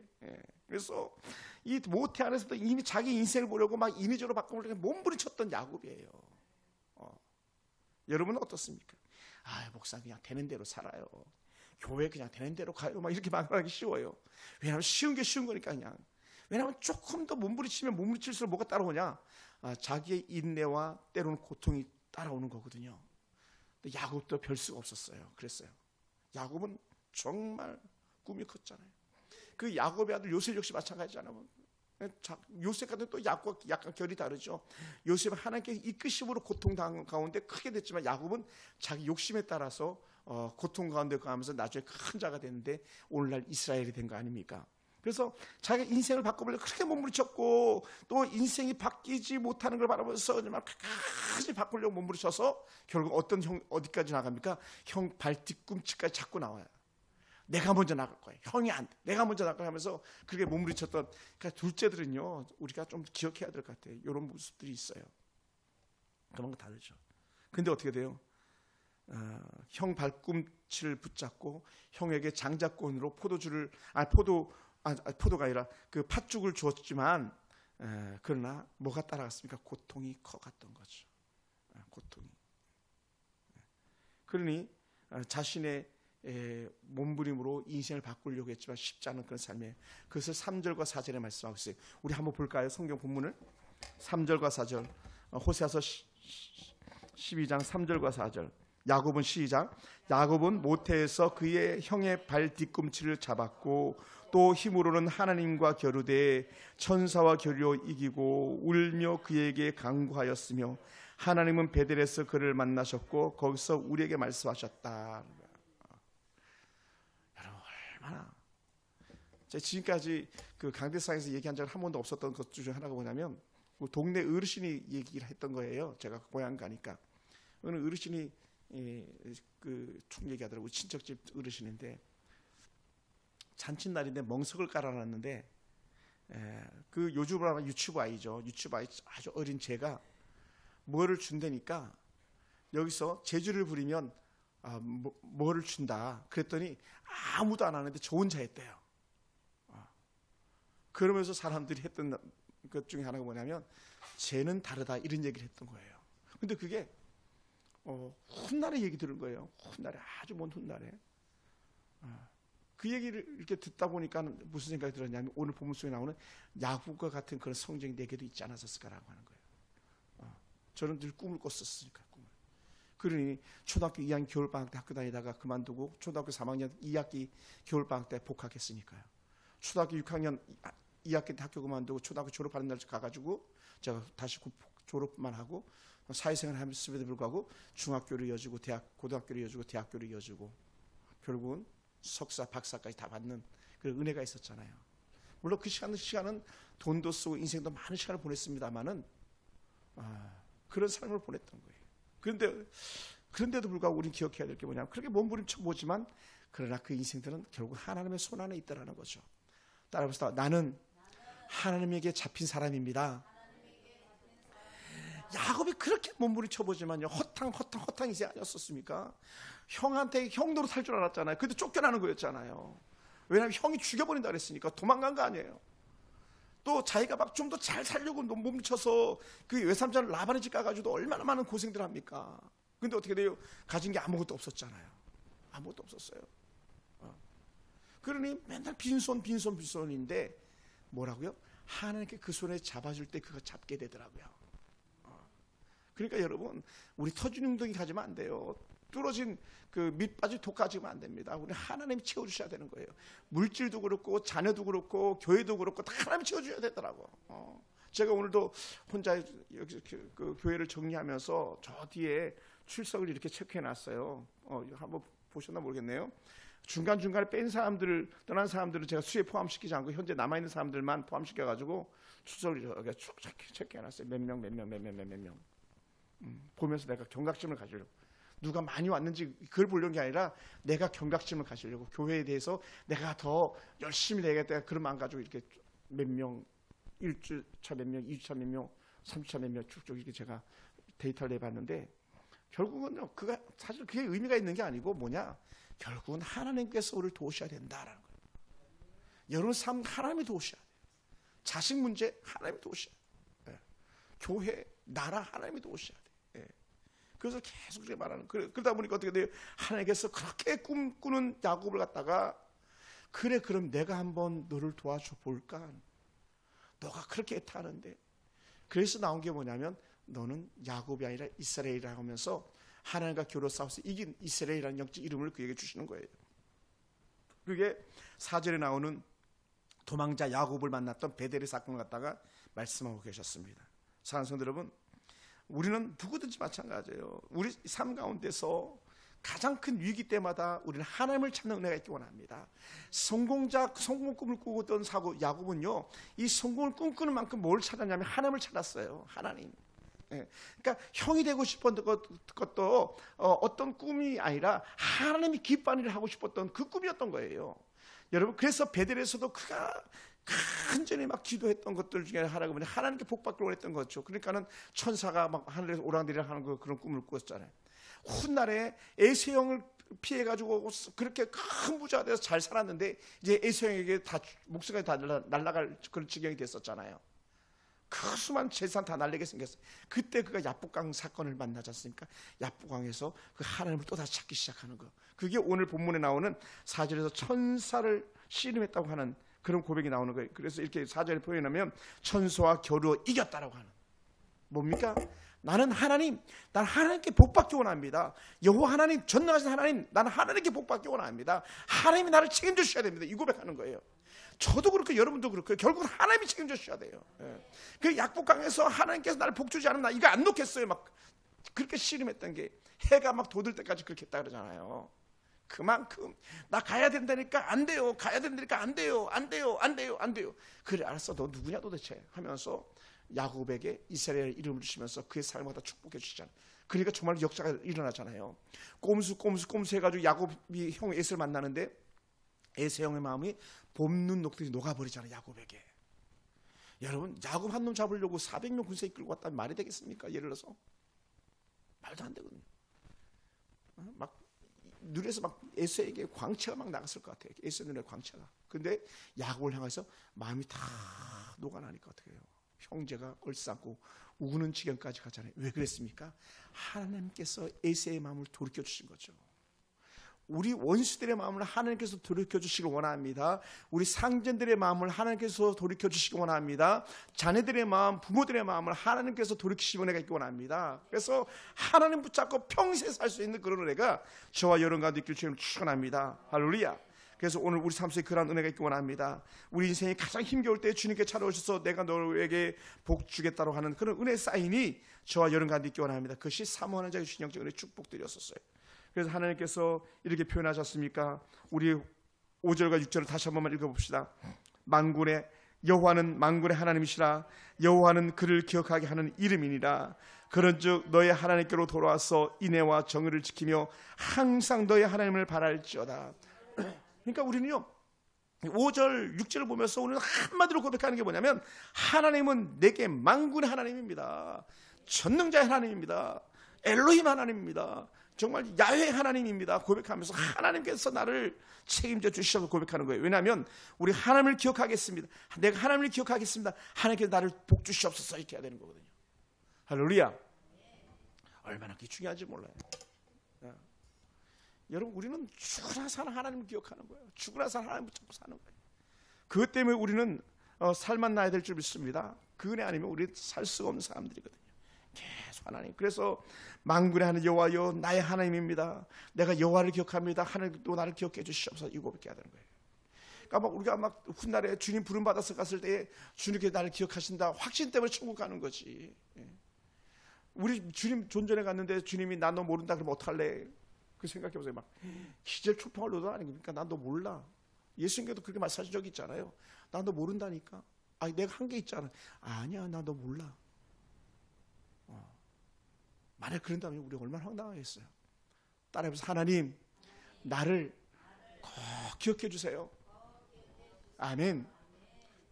그래서 이 모태 안에서도 이미 자기 인생을 보려고 막 인위적으로 바꾸려고 몸부림쳤던 야곱이에요. 여러분은 어떻습니까? 목사 그냥 되는 대로 살아요. 교회 그냥 되는 대로 가요. 막 이렇게 말하기 쉬워요. 왜냐하면 쉬운 게 쉬운 거니까 그냥. 왜냐하면 조금 더 몸부림치면 몸부림칠수록 뭐가 따라오냐? 자기의 인내와 때로는 고통이 따라오는 거거든요. 근데 야곱도 별 수가 없었어요. 그랬어요. 야곱은 정말 꿈이 컸잖아요. 그 야곱의 아들 요셉 역시 마찬가지잖아요. 요셉 같은 또 야곱과 약간 결이 다르죠. 요셉은 하나님께 이끄심으로 고통당한 가운데 크게 됐지만 야곱은 자기 욕심에 따라서 고통 가운데 가면서 나중에 큰 자가 됐는데 오늘날 이스라엘이 된 거 아닙니까? 그래서 자기가 인생을 바꿔보려고 그렇게 몸부림쳤고, 또 인생이 바뀌지 못하는 걸 바라보면서 정말 끝까지 바꾸려고 몸부림쳐서 결국 어디까지 나갑니까? 형 발 뒤꿈치까지 자꾸 나와요. 내가 먼저 나갈 거예요. 형이 안 돼. 내가 먼저 나갈 거야 하면서 그렇게 몸부림쳤던, 그러니까 둘째들은요 우리가 좀 기억해야 될 것 같아요. 이런 모습들이 있어요. 그런 거 다르죠. 근데 어떻게 돼요? 형 발꿈치를 붙잡고 형에게 장자권으로 포도가 아니라 그 팥죽을 주었지만, 그러나 뭐가 따라갔습니까? 고통이 커갔던 거죠. 고통이. 그러니 자신의 몸부림으로 인생을 바꾸려고 했지만 쉽지 않은 그런 삶이에요. 그것을 3절과 4절에 말씀하고 있어요. 우리 한번 볼까요? 성경 본문을 3절과 4절 호세아서 12장 3절과 4절. 야곱은 시작. 야곱은 모태에서 그의 형의 발 뒤꿈치를 잡았고 또 힘으로는 하나님과 겨루되 천사와 겨루어 이기고 울며 그에게 간구하였으며 하나님은 베델에서 그를 만나셨고 거기서 우리에게 말씀하셨다. 여러분 얼마나 제가 지금까지 그 강대상에서 얘기한 적 한 번도 없었던 것 중 하나가 뭐냐면 동네 어르신이 얘기를 했던 거예요. 제가 고향 가니까 어느 어르신이 쭉 얘기하더라고요. 친척집 어르신인데 잔칫날인데 멍석을 깔아놨는데 그 요즘 아마 유치부 아이죠. 유치부 아이 아주 어린 제가 뭐를 준다니까 여기서 제주를 부리면 뭐를 준다. 그랬더니 아무도 안 하는데 저 혼자 했대요. 그러면서 사람들이 했던 것 중에 하나가 뭐냐면 쟤는 다르다 이런 얘기를 했던 거예요. 근데 그게 훗날에 얘기 들은 거예요. 훗날에 아주 먼 훗날에 그 얘기를 이렇게 듣다 보니까 무슨 생각이 들었냐면 오늘 본문 속에 나오는 야곱과 같은 그런 성정이 내게도 있지 않았을까라고 하는 거예요. 저는 늘 꿈을 꿨었으니까 꿈을. 그러니 초등학교 2학년 겨울방학 때 학교 다니다가 그만두고 초등학교 3학년 2학기 겨울방학 때 복학했으니까요. 초등학교 6학년 2학기 때 학교 그만두고 초등학교 졸업하는 날 가가지고 제가 다시 졸업만 하고 사회생활 하면서도 불구하고 중학교를 이어지고 고등학교를 이어지고 대학교를 이어지고 결국은 석사, 박사까지 다 받는 그런 은혜가 있었잖아요. 물론 그 시간은 돈도 쓰고 인생도 많은 시간을 보냈습니다만은 그런 삶을 보냈던 거예요. 그런데도 불구하고 우리는 기억해야 될 게 뭐냐면 그렇게 몸부림쳐 보지만 그러나 그 인생들은 결국 하나님의 손 안에 있더라는 거죠. 따라해보시다. 나는 하나님에게 잡힌 사람입니다. 야곱이 그렇게 몸부림쳐 보지만요. 허탕 인생 아니었었습니까? 형한테 형도로 살 줄 알았잖아요. 근데 쫓겨나는 거였잖아요. 왜냐하면 형이 죽여버린다 그랬으니까 도망간 거 아니에요. 또 자기가 막 좀 더 잘 살려고 몸부림쳐서 그 외삼촌 라반의 집 가가지고도 얼마나 많은 고생들 합니까? 근데 어떻게 돼요? 가진 게 아무것도 없었잖아요. 아무것도 없었어요. 그러니 맨날 빈손인데 뭐라고요? 하나님께 그 손에 잡아줄 때 그거 잡게 되더라고요. 그러니까 여러분 우리 터진웅덩이 가지면 안 돼요. 뚫어진 그 밑바지 독 가지면 안 됩니다. 우리 하나님이 채워주셔야 되는 거예요. 물질도 그렇고 자녀도 그렇고 교회도 그렇고 다 하나님이 채워줘야 되더라고. 제가 오늘도 혼자 여기 그 교회를 정리하면서 저 뒤에 출석을 이렇게 체크해놨어요. 한번 보셨나 모르겠네요. 중간중간에 뺀 사람들을 떠난 사람들을 제가 수에 포함시키지 않고 현재 남아있는 사람들만 포함시켜가지고 출석을 여기 쭉 체크해놨어요. 몇 명. 보면서 내가 경각심을 가지려고. 누가 많이 왔는지 그걸 보려는 게 아니라 내가 경각심을 가지려고 교회에 대해서 내가 더 열심히 되겠다 그런 마음 가지고 이렇게 몇 명, 1주차 몇 명, 2주차 몇 명, 3주차 몇 명 쭉쭉 이렇게 제가 데이터를 내봤는데 결국은 사실 그게 의미가 있는 게 아니고 뭐냐 결국은 하나님께서 우리를 도우셔야 된다라는 거예요. 여러분 삶 하나님이 도우셔야 돼요. 자식 문제 하나님이 도우셔야 돼요. 교회, 나라 하나님이 도우셔야 돼요. 그래서 계속 제가 말하는 그러다 보니까 어떻게 돼요? 하나님께서 그렇게 꿈꾸는 야곱을 갖다가 그래 그럼 내가 한번 너를 도와줘 볼까? 너가 그렇게 애타하는데 그래서 나온 게 뭐냐면 너는 야곱이 아니라 이스라엘이라고 하면서 하나님과 겨루 싸워서 이긴 이스라엘이라는 영적 이름을 그에게 주시는 거예요. 그게 4절에 나오는 도망자 야곱을 만났던 베델의 사건을 갖다가 말씀하고 계셨습니다. 사랑하는 성도 여러분, 우리는 누구든지 마찬가지예요. 우리 삶 가운데서 가장 큰 위기 때마다 우리는 하나님을 찾는 은혜가 있기 원합니다. 성공 꿈을 꾸던 야곱은요, 이 성공을 꿈꾸는 만큼 뭘 찾았냐면 하나님을 찾았어요. 하나님. 그러니까 형이 되고 싶었던 것도 어떤 꿈이 아니라 하나님이 기뻐하는 일을 하고 싶었던 그 꿈이었던 거예요. 여러분, 그래서 베델에서도 그가 간절히 막 기도했던 것들 중에 하나가 뭐냐, 하나님께 복받기로 원했던 거죠. 그러니까는 천사가 막 하늘에서 오랑내리락 하는 그런 꿈을 꾸었잖아요. 훗날에 에세형을 피해가지고 그렇게 큰 부자가 돼서 잘 살았는데 이제 에세형에게 다 목숨까지 다 날아갈 그런 지경이 됐었잖아요. 그 수많은 재산 다 날리게 생겼어요. 그때 그가 야복강 사건을 만나지 않습니까? 야복강에서 그 하나님을 또다시 찾기 시작하는 거. 그게 오늘 본문에 나오는 4절에서 천사를 씨름했다고 하는 그런 고백이 나오는 거예요. 그래서 이렇게 4절에 표현하면 천사와 겨루어 이겼다라고 하는, 뭡니까? 나는 하나님께 복받기 원합니다. 여호와 하나님, 전능하신 하나님, 나는 하나님께 복받기 원합니다. 하나님이 나를 책임져 주셔야 됩니다. 이 고백하는 거예요. 저도 그렇고 여러분도 그렇고 결국은 하나님이 책임져 주셔야 돼요. 그 약복강에서 하나님께서 나를 복주지 않으면 나 이거 안 놓겠어요. 막 그렇게 씨름했던 게 해가 막 돋을 때까지 그렇게 했다 그러잖아요. 그만큼 나 가야 된다니까 안 돼요. 가야 된다니까 안 돼요. 안 돼요. 안 돼요. 안 돼요. 그래 알았어. 너 누구냐 도대체 하면서 야곱에게 이스라엘 이름을 주시면서 그의 삶을 다 축복해 주시잖아요. 그러니까 정말 역사가 일어나잖아요. 꼼수 해가지고 야곱이 형 에서를 만나는데 에서 형의 마음이 봄눈 녹듯이 녹아버리잖아요. 야곱에게. 여러분, 야곱 한 놈 잡으려고 400명 군사 이끌고 왔다면 말이 되겠습니까? 예를 들어서 말도 안 되거든요. 막 눈에서 막 에서에게 광채가 막 나갔을 것 같아요. 에서 눈에 광채가. 근데 야곱을 향해서 마음이 다 녹아나니까 어떻게 해요? 형제가 얼싸고 우는 지경까지 가잖아요. 왜 그랬습니까? 하나님께서 에서의 마음을 돌이켜 주신 거죠. 우리 원수들의 마음을 하나님께서 돌이켜 주시길 원합니다. 우리 상전들의 마음을 하나님께서 돌이켜 주시기 원합니다. 자녀들의 마음, 부모들의 마음을 하나님께서 돌이키시기 원합니다. 그래서 하나님 붙잡고 평생 살 수 있는 그런 은혜가 저와 여러분 가운데 있길 주님 축원합니다. 할렐루야. 그래서 오늘 우리 삶 속에 그런 은혜가 있기 원합니다. 우리 인생이 가장 힘겨울 때 주님께 찾아오셔서 내가 너에게 복 주겠다고 하는 그런 은혜 사인이 저와 여러분 가운데 있기 원합니다. 그것이 사모하는 자의 신령적 은혜 축복드렸었어요. 그래서 하나님께서 이렇게 표현하셨습니까? 우리 5절과 6절을 다시 한 번만 읽어봅시다. 여호와는 만군의 하나님이시라. 여호와는 그를 기억하게 하는 이름이니라. 그런즉 너의 하나님께로 돌아와서 인애와 정의를 지키며 항상 너의 하나님을 바랄지어다. 그러니까 우리는요 5절 6절을 보면서 우리는 한마디로 고백하는 게 뭐냐면 하나님은 내게 만군의 하나님입니다. 전능자의 하나님입니다. 엘로힘 하나님입니다. 정말 야훼 하나님입니다. 고백하면서 하나님께서 나를 책임져 주시셔서 고백하는 거예요. 왜냐하면 우리 하나님을 기억하겠습니다. 내가 하나님을 기억하겠습니다. 하나님께서 나를 복 주시옵소서 이렇게 해야 되는 거거든요. 할렐루야. 얼마나 그게 중요한지 몰라요. 여러분, 우리는 죽으나 사는 하나님을 기억하는 거예요. 죽으나 사는 하나님 붙잡고 사는 거예요. 그것 때문에 우리는 살만 나야 될 줄 믿습니다. 그 은혜 아니면 우리 살 수가 없는 사람들이거든요. 계속 하나님. 그래서 만군의 하나님 여호와여 나의 하나님입니다. 내가 여호와를 기억합니다. 하나님도 나를 기억해 주시옵소서. 이 고백해야 되는 거예요. 그러니까 막 우리가 막 훗날에 주님 부름 받아서 갔을 때 주님께서 나를 기억하신다. 확신 때문에 천국 가는 거지. 우리 주님 존전에 갔는데 주님이 나 너 모른다 그러면 어떡할래? 그 생각해보세요. 막 기절 초평을 놓도 아니니까 난 너 몰라. 예수님께도 그렇게 말씀하신 적이 있잖아요. 난 너 모른다니까. 아니 내가 한 게 있잖아. 아니야 나 너 몰라. 만약 그런다면 우리 얼마나 황당하겠어요. 따라해보세요. 하나님 나를 꼭 기억해 주세요. 아멘.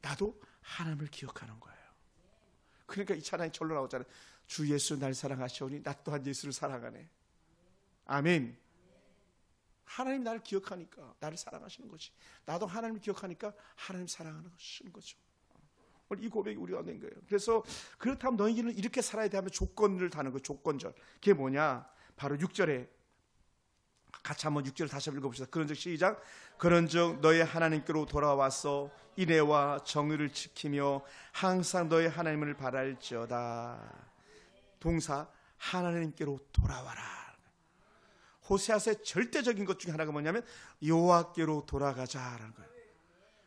나도 하나님을 기억하는 거예요. 그러니까 이 찬양이 절로 나오잖아요. 주 예수 날 사랑하시오니 나 또한 예수를 사랑하네. 아멘. 하나님 나를 기억하니까 나를 사랑하시는 거지. 나도 하나님을 기억하니까 하나님 사랑하는 거죠. 이 고백이 우리가 낸 거예요. 그래서 그렇다면 너희는 이렇게 살아야 돼 하면 조건을 다는 거예요. 조건절. 그게 뭐냐? 바로 6절에 같이 한번 6절을 다시 한번 읽어봅시다. 그런즉 시작. 그런즉 너의 하나님께로 돌아와서 인애와 정의를 지키며 항상 너의 하나님을 바랄지어다. 동사 하나님께로 돌아와라. 호세아서의 절대적인 것 중에 하나가 뭐냐면 여호와께로 돌아가자라는 거예요.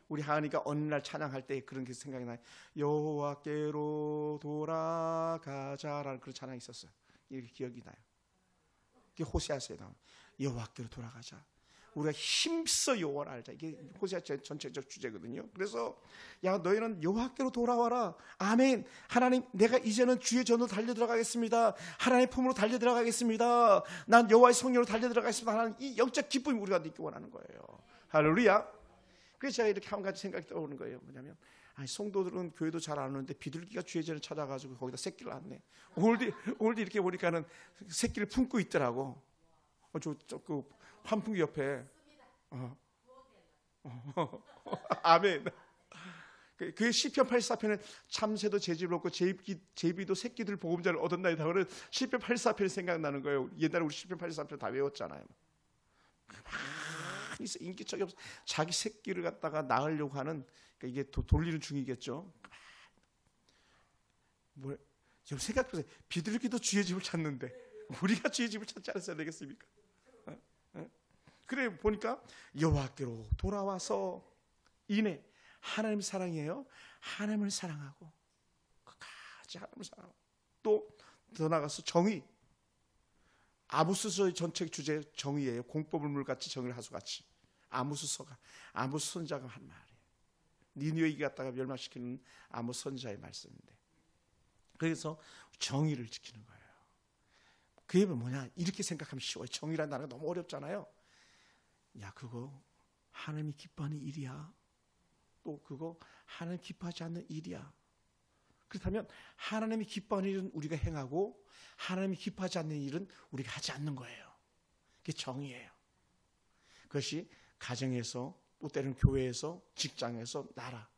우리 하은이가 어느 날 찬양할 때 그런 게 생각이 나요. 여호와께로 돌아가자라는 그런 찬양이 있었어요. 이렇게 기억이 나요. 이게 호세아서에 나와요. 여호와께로 돌아가자. 우리가 힘써 여호와를 알자. 이게 호세아 전체적 주제거든요. 그래서 야 너희는 여호와께로 돌아와라. 아멘. 하나님 내가 이제는 주의 전으로 달려 들어가겠습니다. 하나님의 품으로 달려 들어가겠습니다. 난 여호와의 성령으로 달려 들어가겠습니다. 하나님 이 영적 기쁨이 우리가 느끼기 원하는 거예요. 할렐루야. 그래서 제가 이렇게 한 가지 생각이 떠오르는 거예요. 뭐냐면 아니, 성도들은 교회도 잘 안 오는데 비둘기가 주의 전을 찾아가지고 거기다 새끼를 낳네. 오늘도 이렇게 보니까는 새끼를 품고 있더라고. 그 환풍기 옆에. 아멘. 그 시편 84편은 참새도 제집을 얻고 제비도 새끼들 보금자를 얻었나이다. 그런 시편 84편이 생각나는 거예요. 옛날에 우리 시편 84편 다 외웠잖아요. 많이 인기척이 없어. 자기 새끼를 갖다가 낳으려고 하는, 그러니까 이게 돌리는 중이겠죠. 뭐, 여러분 생각해보세요. 비둘기도 주의 집을 찾는데 우리가 주의 집을 찾지 않았어야 되겠습니까? 그래 보니까 여호와께로 돌아와서 이내 하나님 사랑이에요. 하나님을 사랑하고 끝까지 하나님을 사랑하고 또 더 나가서 정의. 아모스서의 전체 주제 정의예요. 공법을 물같이 정의를 하수같이. 아모스 선자가 한 말이에요. 니느웨 갖다가 멸망시키는 아모스 선자의 말씀인데, 그래서 정의를 지키는 거예요. 그게 뭐냐? 이렇게 생각하면 쉬워요. 정의라는 단어가 너무 어렵잖아요. 야, 그거 하나님이 기뻐하는 일이야. 또 그거 하나님 기뻐하지 않는 일이야. 그렇다면 하나님이 기뻐하는 일은 우리가 행하고 하나님이 기뻐하지 않는 일은 우리가 하지 않는 거예요. 그게 정의예요. 그것이 가정에서, 또 때로는 교회에서, 직장에서, 나라.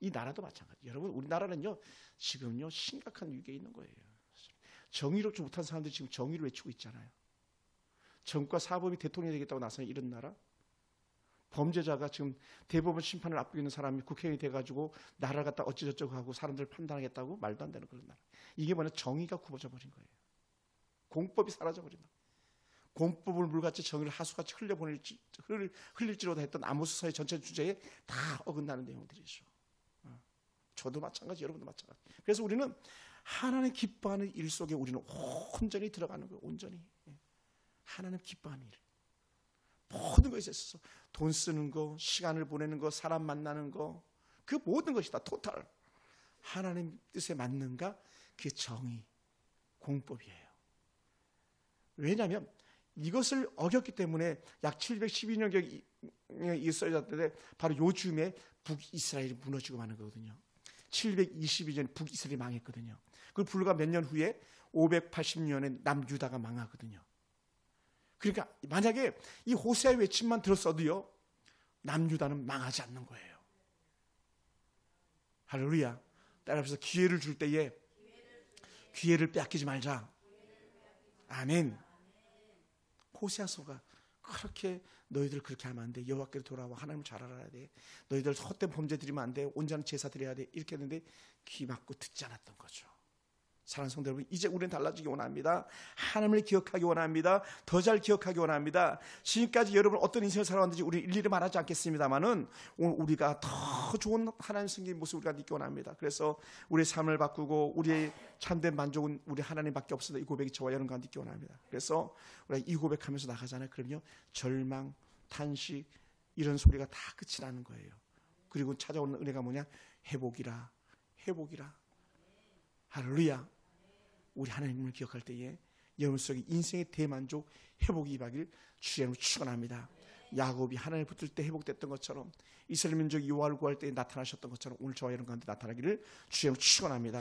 이 나라도 마찬가지. 여러분, 우리나라는요 지금요 심각한 위기에 있는 거예요. 정의롭지 못한 사람들이 지금 정의를 외치고 있잖아요. 정과 사법이 대통령이 되겠다고 나서는 이런 나라. 범죄자가 지금 대법원 심판을 앞두고 있는 사람이 국회의원이 돼가지고 나라를 갖다 어찌저쩌고 하고 사람들을 판단하겠다고 말도 안 되는 그런 나라. 이게 뭐냐? 정의가 굽어져 버린 거예요. 공법이 사라져 버린다. 공법을 물같이 정의를 하수같이 흘릴지로다 했던 아모스서의 전체 주제에 다 어긋나는 내용들이죠. 저도 마찬가지, 여러분도 마찬가지. 그래서 우리는 하나님 기뻐하는 일 속에 우리는 온전히 들어가는 거예요. 온전히. 하나님 기뻐하는 일. 모든 것에 있어서 돈 쓰는 거, 시간을 보내는 거, 사람 만나는 거, 그 모든 것이 다 토탈 하나님 뜻에 맞는가? 그게 정의, 공법이에요. 왜냐하면 이것을 어겼기 때문에 약 712년경에 있어졌는데 바로 요즘에 북이스라엘이 무너지고 마는 거거든요. 722년 북이스라엘이 망했거든요. 그 불과 몇 년 후에 580년에 남유다가 망하거든요. 그러니까 만약에 이 호세아의 외침만 들었어도요 남유다는 망하지 않는 거예요. 할렐루야. 따라서 기회를 줄 때에 기회를 빼앗기지 말자. 아멘. 호세아서가 그렇게 너희들 그렇게 하면 안 돼. 여호와께로 돌아와 하나님을 잘 알아야 돼. 너희들 헛된 범죄 드리면 안 돼. 온전한 제사 드려야 돼. 이렇게 했는데 귀 막고 듣지 않았던 거죠. 사랑하는 성도 여러분, 이제 우리는 달라지기 원합니다. 하나님을 기억하기 원합니다. 더 잘 기억하기 원합니다. 지금까지 여러분 어떤 인생을 살아왔는지 우리 일일이 말하지 않겠습니다만은 오늘 우리가 더 좋은 하나님 성경의 모습을 우리가 믿기 원합니다. 그래서 우리의 삶을 바꾸고 우리의 참된 만족은 우리 하나님밖에 없어서 이 고백이 저와 여러분 가운데 있기 원합니다. 그래서 우리가 이 고백하면서 나가잖아요. 그럼요 절망, 탄식 이런 소리가 다 끝이 나는 거예요. 그리고 찾아오는 은혜가 뭐냐? 회복이라, 회복이라. 할렐루야. 우리 하나님을 기억할 때에 여러분 속에 인생의 대만족, 회복이 임하길 주의 이름으로 축원합니다. 야곱이 하나님을 붙들 때 회복됐던 것처럼 이스라엘 민족이 여호와를 구할 때 나타나셨던 것처럼 오늘 저와 여러분 가운데 나타나기를 주의 이름으로 축원합니다.